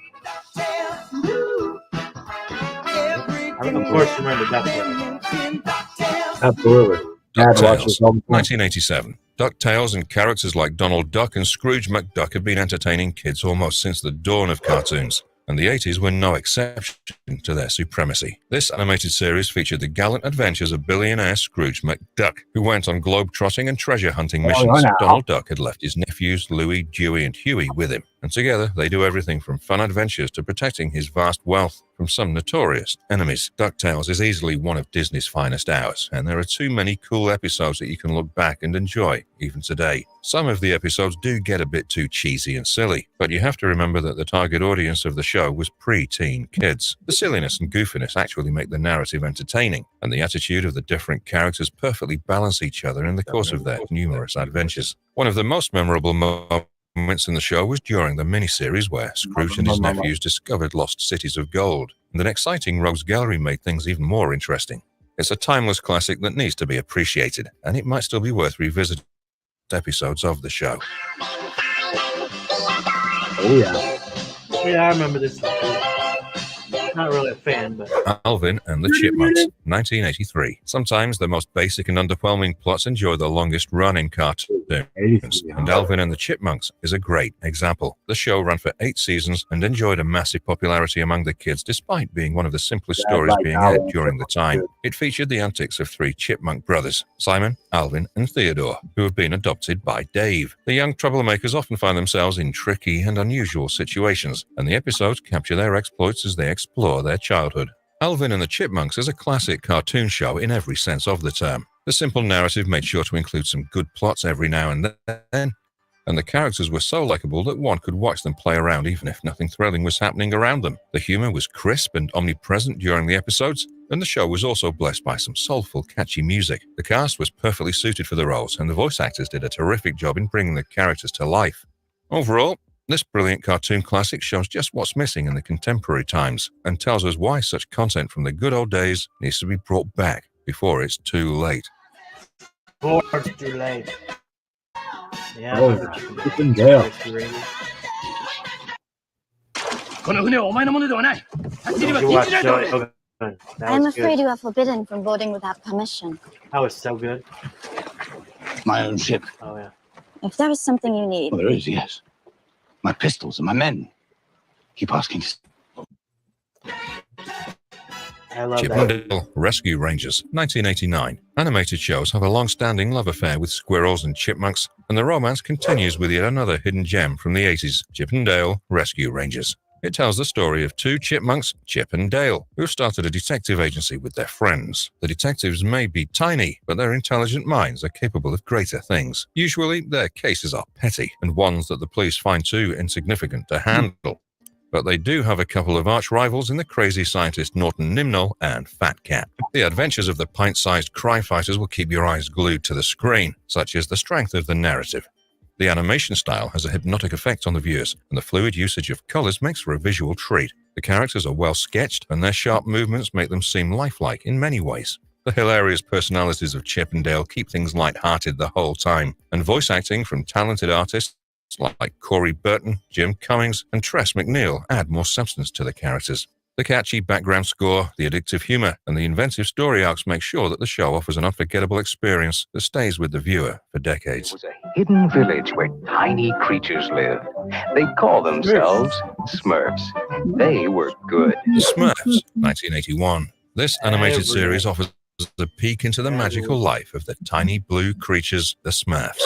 I of course remember DuckTales. Absolutely. DuckTales, 1987. DuckTales and characters like Donald Duck and Scrooge McDuck have been entertaining kids almost since the dawn of cartoons, and the 80s were no exception to their supremacy. This animated series featured the gallant adventures of billionaire Scrooge McDuck, who went on globe-trotting and treasure-hunting missions. Donald Duck had left his nephews Louie, Dewey, and Huey with him, and together they do everything from fun adventures to protecting his vast wealth from some notorious enemies. DuckTales is easily one of Disney's finest hours, and there are too many cool episodes that you can look back and enjoy, even today. Some of the episodes do get a bit too cheesy and silly, but you have to remember that the target audience of the show was pre-teen kids. The silliness and goofiness actually make the narrative entertaining, and the attitude of the different characters perfectly balance each other in the course of their numerous adventures. One of the most memorable moments in the show was during the miniseries where Scrooge and his nephews discovered lost cities of gold, and an exciting rogues gallery made things even more interesting. It's a timeless classic that needs to be appreciated, and it might still be worth revisiting episodes of the show. Oh, yeah. Yeah, I remember this one too. Not really a fan, but Alvin and the Chipmunks, 1983. Sometimes the most basic and underwhelming plots enjoy the longest run in cartoons, and Alvin and the Chipmunks is a great example. The show ran for 8 seasons and enjoyed a massive popularity among the kids despite being one of the simplest stories being aired during the time. It featured the antics of 3 chipmunk brothers, Simon, Alvin, and Theodore, who have been adopted by Dave. The young troublemakers often find themselves in tricky and unusual situations, and the episodes capture their exploits as they explore their childhood. Alvin and the Chipmunks is a classic cartoon show in every sense of the term. The simple narrative made sure to include some good plots every now and then, and the characters were so likable that one could watch them play around even if nothing thrilling was happening around them. The humor was crisp and omnipresent during the episodes, and the show was also blessed by some soulful, catchy music. The cast was perfectly suited for the roles, and the voice actors did a terrific job in bringing the characters to life. Overall, this brilliant cartoon classic shows just what's missing in the contemporary times and tells us why such content from the good old days needs to be brought back before it's too late. before it's too late. Yeah. Oh, Chip and Dale. I'm afraid you are forbidden from boarding without permission. That was so good. My own ship. Oh, yeah. If there is something you need. Well, there is, yes. My pistols and my men. Keep asking. I love Chip that. and Dale Rescue Rangers, 1989. Animated shows have a long-standing love affair with squirrels and chipmunks, and the romance continues with yet another hidden gem from the 80s, Chip and Dale Rescue Rangers. It tells the story of 2 chipmunks, Chip and Dale, who started a detective agency with their friends. The detectives may be tiny, but their intelligent minds are capable of greater things. Usually, their cases are petty, and ones that the police find too insignificant to handle. But they do have a couple of arch-rivals in the crazy scientist Norton Nimnol and Fat Cat. The adventures of the pint-sized crime fighters will keep your eyes glued to the screen, such is the strength of the narrative. The animation style has a hypnotic effect on the viewers, and the fluid usage of colors makes for a visual treat. The characters are well sketched, and their sharp movements make them seem lifelike in many ways. The hilarious personalities of Chip and Dale keep things light-hearted the whole time, and voice acting from talented artists like Corey Burton, Jim Cummings, and Tress MacNeille add more substance to the characters. The catchy background score, the addictive humor, and the inventive story arcs make sure that the show offers an unforgettable experience that stays with the viewer for decades. It was a hidden village where tiny creatures lived. They call themselves Smurfs. They were good. The Smurfs, 1981. This animated series offers a peek into the magical life of the tiny blue creatures, the Smurfs.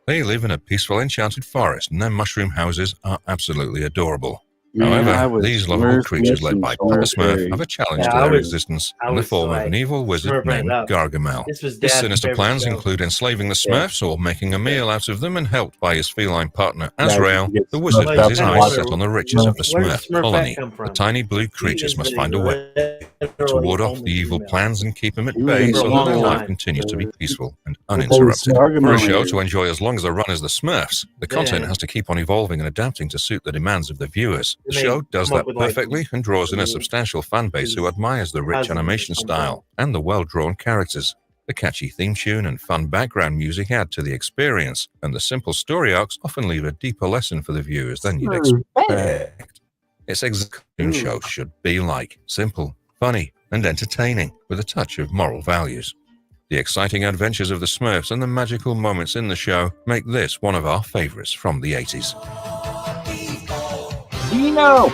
They live in a peaceful enchanted forest, and their mushroom houses are absolutely adorable. However, these lovable creatures led by Papa Smurf have a challenge to their existence in the form of an evil wizard named Gargamel. His sinister plans include enslaving the Smurfs or making a meal out of them, and helped by his feline partner Azrael, the wizard has his eyes set on the riches of the Smurf colony. The tiny blue creatures must find a way to ward off the evil plans and keep them at bay so that their life continues to be peaceful and uninterrupted. For a show to enjoy as long as a run as the Smurfs, the content has to keep on evolving and adapting to suit the demands of the viewers. The show does that perfectly and draws in a substantial fan base who admires the rich animation style and the well-drawn characters. The catchy theme tune and fun background music add to the experience, and the simple story arcs often leave a deeper lesson for the viewers than you'd expect. It's exactly what a show should be like: simple, funny, and entertaining, with a touch of moral values. The exciting adventures of the Smurfs and the magical moments in the show make this one of our favorites from the 80s. Dino!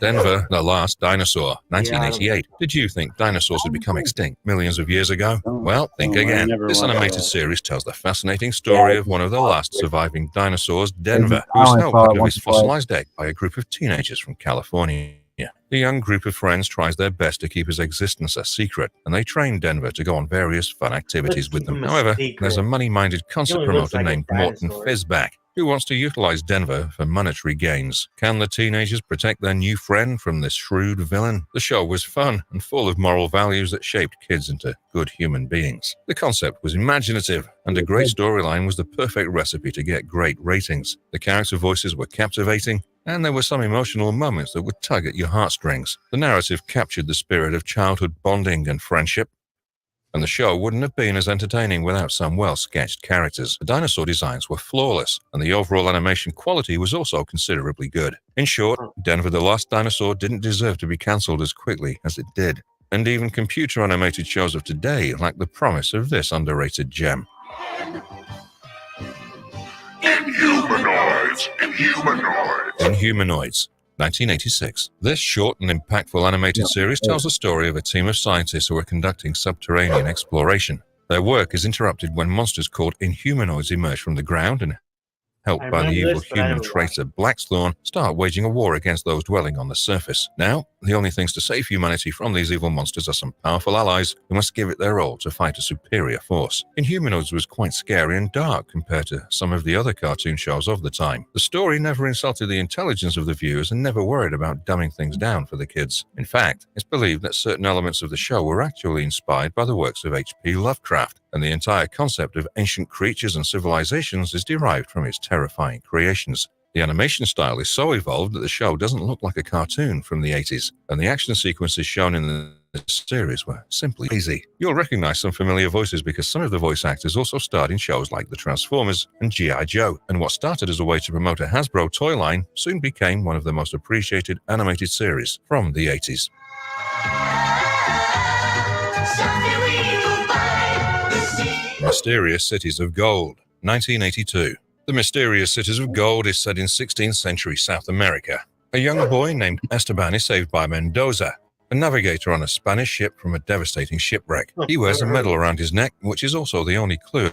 Denver, the Last Dinosaur, 1988. Did you think dinosaurs had become extinct millions of years ago? Well, think again. This animated series tells the fascinating story of one of the last surviving dinosaurs, Denver, who was held back of his fossilized egg by a group of teenagers from California. The young group of friends tries their best to keep his existence a secret, and they train Denver to go on various fun activities with them. However, there's a money-minded concert promoter named Morton Fizback, who wants to utilize Denver for monetary gains. Can the teenagers protect their new friend from this shrewd villain? The show was fun and full of moral values that shaped kids into good human beings. The concept was imaginative, and a great storyline was the perfect recipe to get great ratings. The character voices were captivating, and there were some emotional moments that would tug at your heartstrings. The narrative captured the spirit of childhood bonding and friendship. And the show wouldn't have been as entertaining without some well-sketched characters. The dinosaur designs were flawless, and the overall animation quality was also considerably good. In short, Denver the Lost Dinosaur didn't deserve to be cancelled as quickly as it did. And even computer animated shows of today lack the promise of this underrated gem. Inhumanoids! Inhumanoids, 1986. This short and impactful animated series tells the story of a team of scientists who are conducting subterranean exploration. Their work is interrupted when monsters called Inhumanoids emerge from the ground and, helped by the evil human traitor Blackthorn, start waging a war against those dwelling on the surface. Now, the only things to save humanity from these evil monsters are some powerful allies who must give it their all to fight a superior force. Inhumanoids was quite scary and dark compared to some of the other cartoon shows of the time. The story never insulted the intelligence of the viewers and never worried about dumbing things down for the kids. In fact, it's believed that certain elements of the show were actually inspired by the works of H.P. Lovecraft, and the entire concept of ancient creatures and civilizations is derived from his terrifying creations. The animation style is so evolved that the show doesn't look like a cartoon from the 80s, and the action sequences shown in the series were simply easy. You'll recognize some familiar voices because some of the voice actors also starred in shows like The Transformers and G.I. Joe, and what started as a way to promote a Hasbro toy line soon became one of the most appreciated animated series from the 80s. Mysterious Cities of Gold, 1982. The Mysterious Cities of Gold is set in 16th century South America. A young boy named Esteban is saved by Mendoza, a navigator on a Spanish ship from a devastating shipwreck. He wears a medal around his neck, which is also the only clue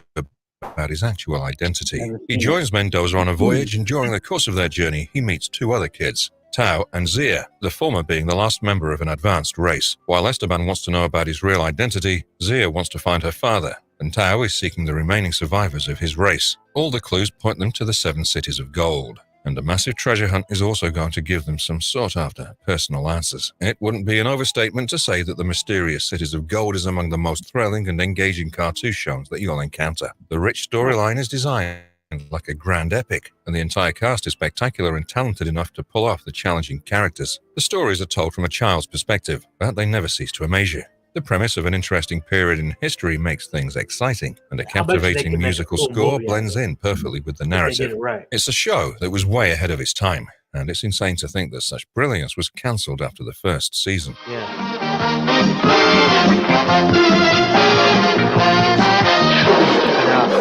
about his actual identity. He joins Mendoza on a voyage, and during the course of their journey, he meets two other kids, Tao and Zia, the former being the last member of an advanced race. While Esteban wants to know about his real identity, Zia wants to find her father, and Tao is seeking the remaining survivors of his race. All the clues point them to the 7 Cities of Gold, and a massive treasure hunt is also going to give them some sought-after personal answers. It wouldn't be an overstatement to say that the Mysterious Cities of Gold is among the most thrilling and engaging cartoon shows that you'll encounter. The rich storyline is designed like a grand epic, and the entire cast is spectacular and talented enough to pull off the challenging characters. The stories are told from a child's perspective, but they never cease to amaze you. The premise of an interesting period in history makes things exciting, and a captivating musical score blends in perfectly with the narrative. It's a show that was way ahead of its time, and it's insane to think that such brilliance was cancelled after the first season.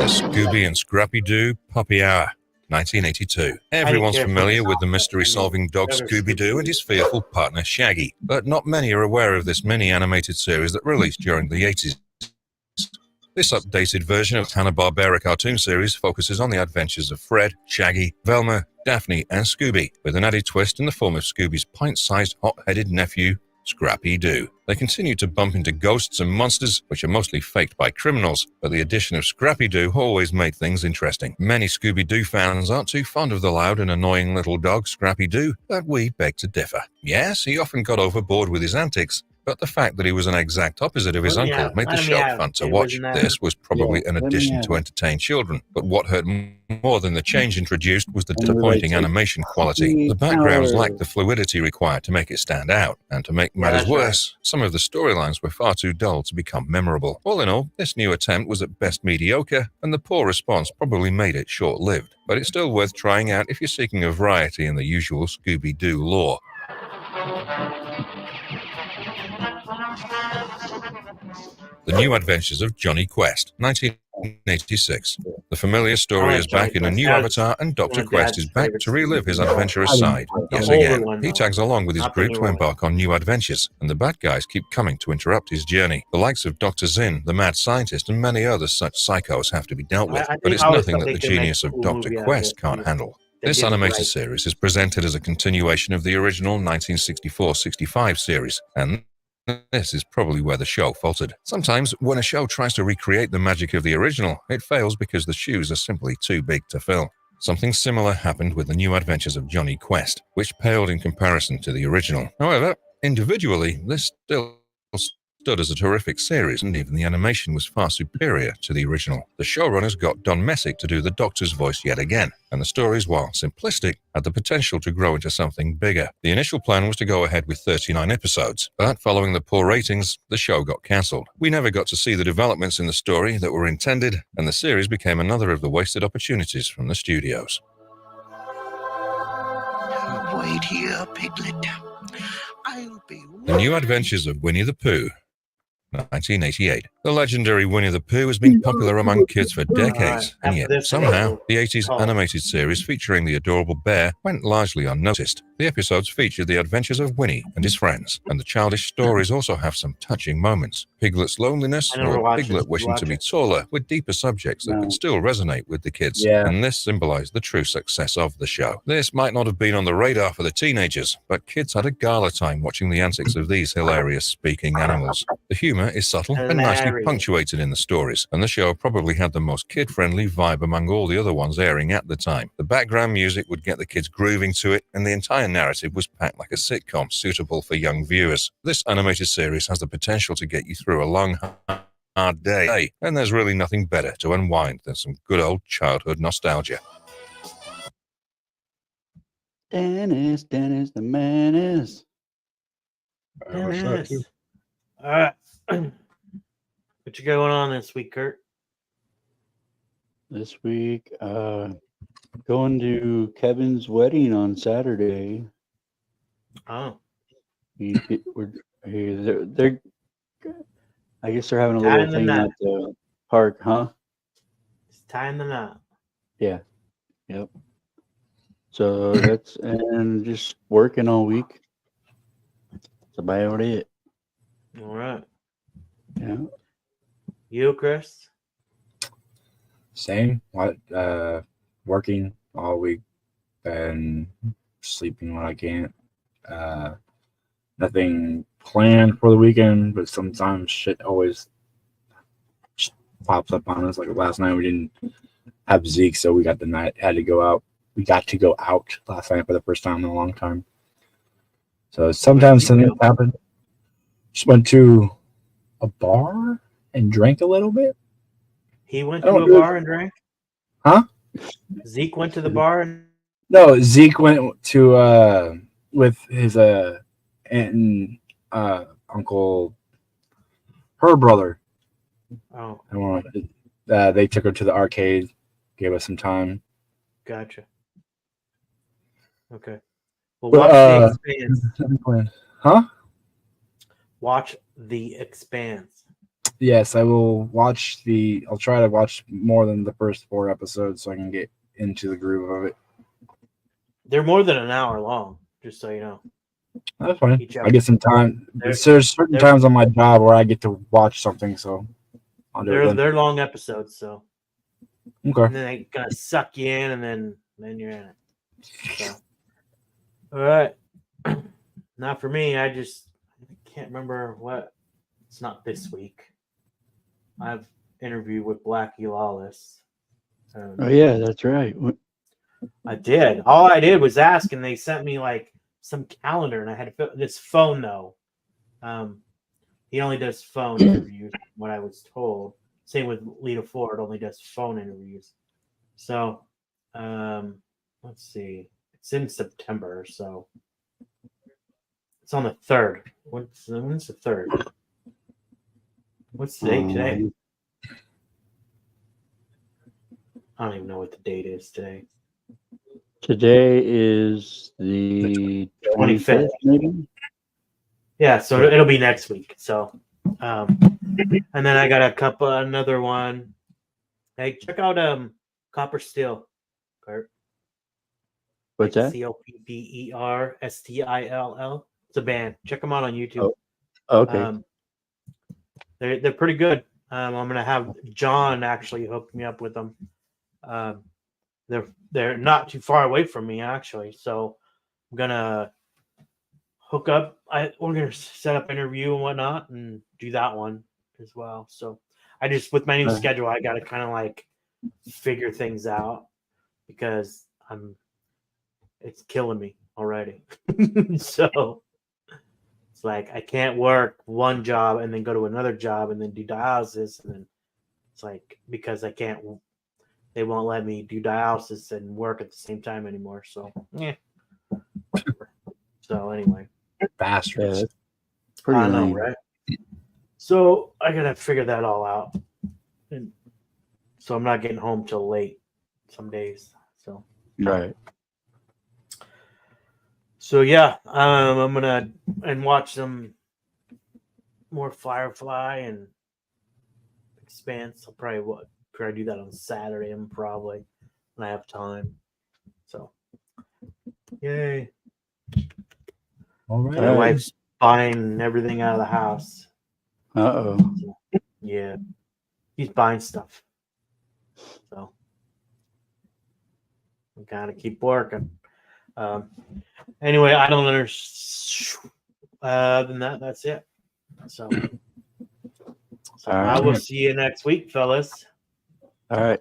The Scooby and Scrappy-Doo Puppy Hour, 1982. Everyone's familiar with the mystery-solving dog Scooby-Doo and his fearful partner Shaggy, but not many are aware of this mini-animated series that released during the 80s. This updated version of Hanna-Barbera cartoon series focuses on the adventures of Fred, Shaggy, Velma, Daphne, and Scooby, with an added twist in the form of Scooby's pint-sized, hot-headed nephew, Scrappy-Doo. They continue to bump into ghosts and monsters, which are mostly faked by criminals, but the addition of Scrappy-Doo always made things interesting. Many Scooby-Doo fans aren't too fond of the loud and annoying little dog Scrappy-Doo, but we beg to differ. Yes, he often got overboard with his antics, but the fact that he was an exact opposite of his uncle made the show fun to watch. This was probably an addition to entertain children, but what hurt more than the change introduced was the disappointing animation quality. The backgrounds lacked the fluidity required to make it stand out, and to make matters worse, some of the storylines were far too dull to become memorable. All in all, this new attempt was at best mediocre, and the poor response probably made it short-lived, but it's still worth trying out if you're seeking a variety in the usual Scooby-Doo lore. The New Adventures of Johnny Quest, 1986. The familiar story is back in a new avatar, and Dr. Quest is back to relive his adventurous side. Yet again, he tags along with his group to embark on new adventures, and the bad guys keep coming to interrupt his journey. The likes of Dr. Zinn, the mad scientist, and many other such psychos have to be dealt with, but it's nothing that the genius of Dr. Quest can't handle. This animated series is presented as a continuation of the original 1964-65 series, and this is probably where the show faltered. Sometimes, when a show tries to recreate the magic of the original, it fails because the shoes are simply too big to fill. Something similar happened with the New Adventures of Johnny Quest, which paled in comparison to the original. However, individually, this still stood as a terrific series, and even the animation was far superior to the original. The showrunners got Don Messick to do the Doctor's voice yet again, and the stories, while simplistic, had the potential to grow into something bigger. The initial plan was to go ahead with 39 episodes, but following the poor ratings, the show got cancelled. We never got to see the developments in the story that were intended, and the series became another of the wasted opportunities from the studios. Wait here, Piglet. I'll be... The New Adventures of Winnie the Pooh, 1988. The legendary Winnie the Pooh has been popular among kids for decades, and yet somehow the 80s animated series featuring the adorable bear went largely unnoticed. The episodes featured the adventures of Winnie and his friends, and the childish stories also have some touching moments. Piglet's loneliness, or Piglet wishing to be taller, were deeper subjects that could still resonate with the kids, and this symbolized the true success of the show. This might not have been on the radar for the teenagers, but kids had a gala time watching the antics of these hilarious speaking animals. The humor is subtle and nicely punctuated in the stories, and the show probably had the most kid-friendly vibe among all the other ones airing at the time. The background music would get the kids grooving to it, and the entire narrative was packed like a sitcom suitable for young viewers. This animated series has the potential to get you through a long, hard day, and there's really nothing better to unwind than some good old childhood nostalgia. Dennis the Menace. Dennis. All right. What you going on this week, Kurt? This week, going to Kevin's wedding on Saturday. Oh. They're I guess they're having a little thing at the park, huh? It's tying the knot. Yeah. Yep. So that's, and just working all week. That's about it. All right. Yeah. You, Chris? Same. Working all week and sleeping when I can't. Nothing planned for the weekend, but sometimes shit always pops up on us. Like last night, we didn't have Zeke, so we got the night had to go out. We got to go out last night for the first time in a long time. So sometimes something happened. Just went to a bar and drank a little bit. He went to a bar and drank? Huh? Zeke went to the bar and... No, Zeke went to with his aunt and uncle, her brother. Oh. They took her to the arcade, gave us some time. Gotcha. Okay. Well, watch The Expanse. Huh? Watch The Expanse. Yes, I will watch I'll try to watch more than the first 4 episodes so I can get into the groove of it. They're more than an hour long, just so you know. That's fine. I get some time. There's certain times on my job where I get to watch something, so I'll do it. They're long episodes, so. Okay. And then they kind of suck you in, and then you're in it. So. All right. Not for me. I can't remember what. It's not this week. I've interviewed with Blackie Lawless. Oh yeah, that's right. I did. All I did was ask, and they sent me like some calendar, and I had to fill this phone though. He only does phone interviews, what I was told. Same with Lita Ford, only does phone interviews. So, let's see. It's in September, so it's on the 3rd. When's the 3rd? What's the date today? I don't even know what the date is today. Today is the 25th, maybe? Yeah, so it'll be next week. So, and then I got another one. Hey, check out Copper Still, Kurt. What's that? COPPERSTILL. It's a band. Check them out on YouTube. Oh, okay. They're pretty good. I'm gonna have John actually hook me up with them. They're not too far away from me actually, so I'm gonna hook up. We're gonna set up an interview and whatnot, and do that one as well. So I just, with my new schedule, I gotta kind of like figure things out because it's killing me already. So It's like I can't work one job and then go to another job and then do dialysis, and then it's like because I can't. They won't let me do dialysis and work at the same time anymore. So yeah. So anyway, bastards. I know, right? So I gotta figure that all out, and so I'm not getting home till late some days. So right. So yeah, I'm gonna watch some more Firefly and Expanse. I'll probably do that on Saturday. I'm probably when I have time. So yay! All right. My wife's buying everything out of the house. Uh-oh. So, yeah, he's buying stuff. So we gotta keep working. Anyway, I don't understand. Than that, that's it. So I will see you next week, fellas. All right.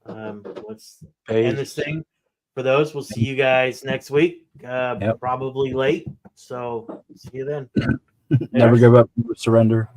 Let's end this thing. For those, we'll see you guys next week. Probably late. So see you then. Never give up, never surrender.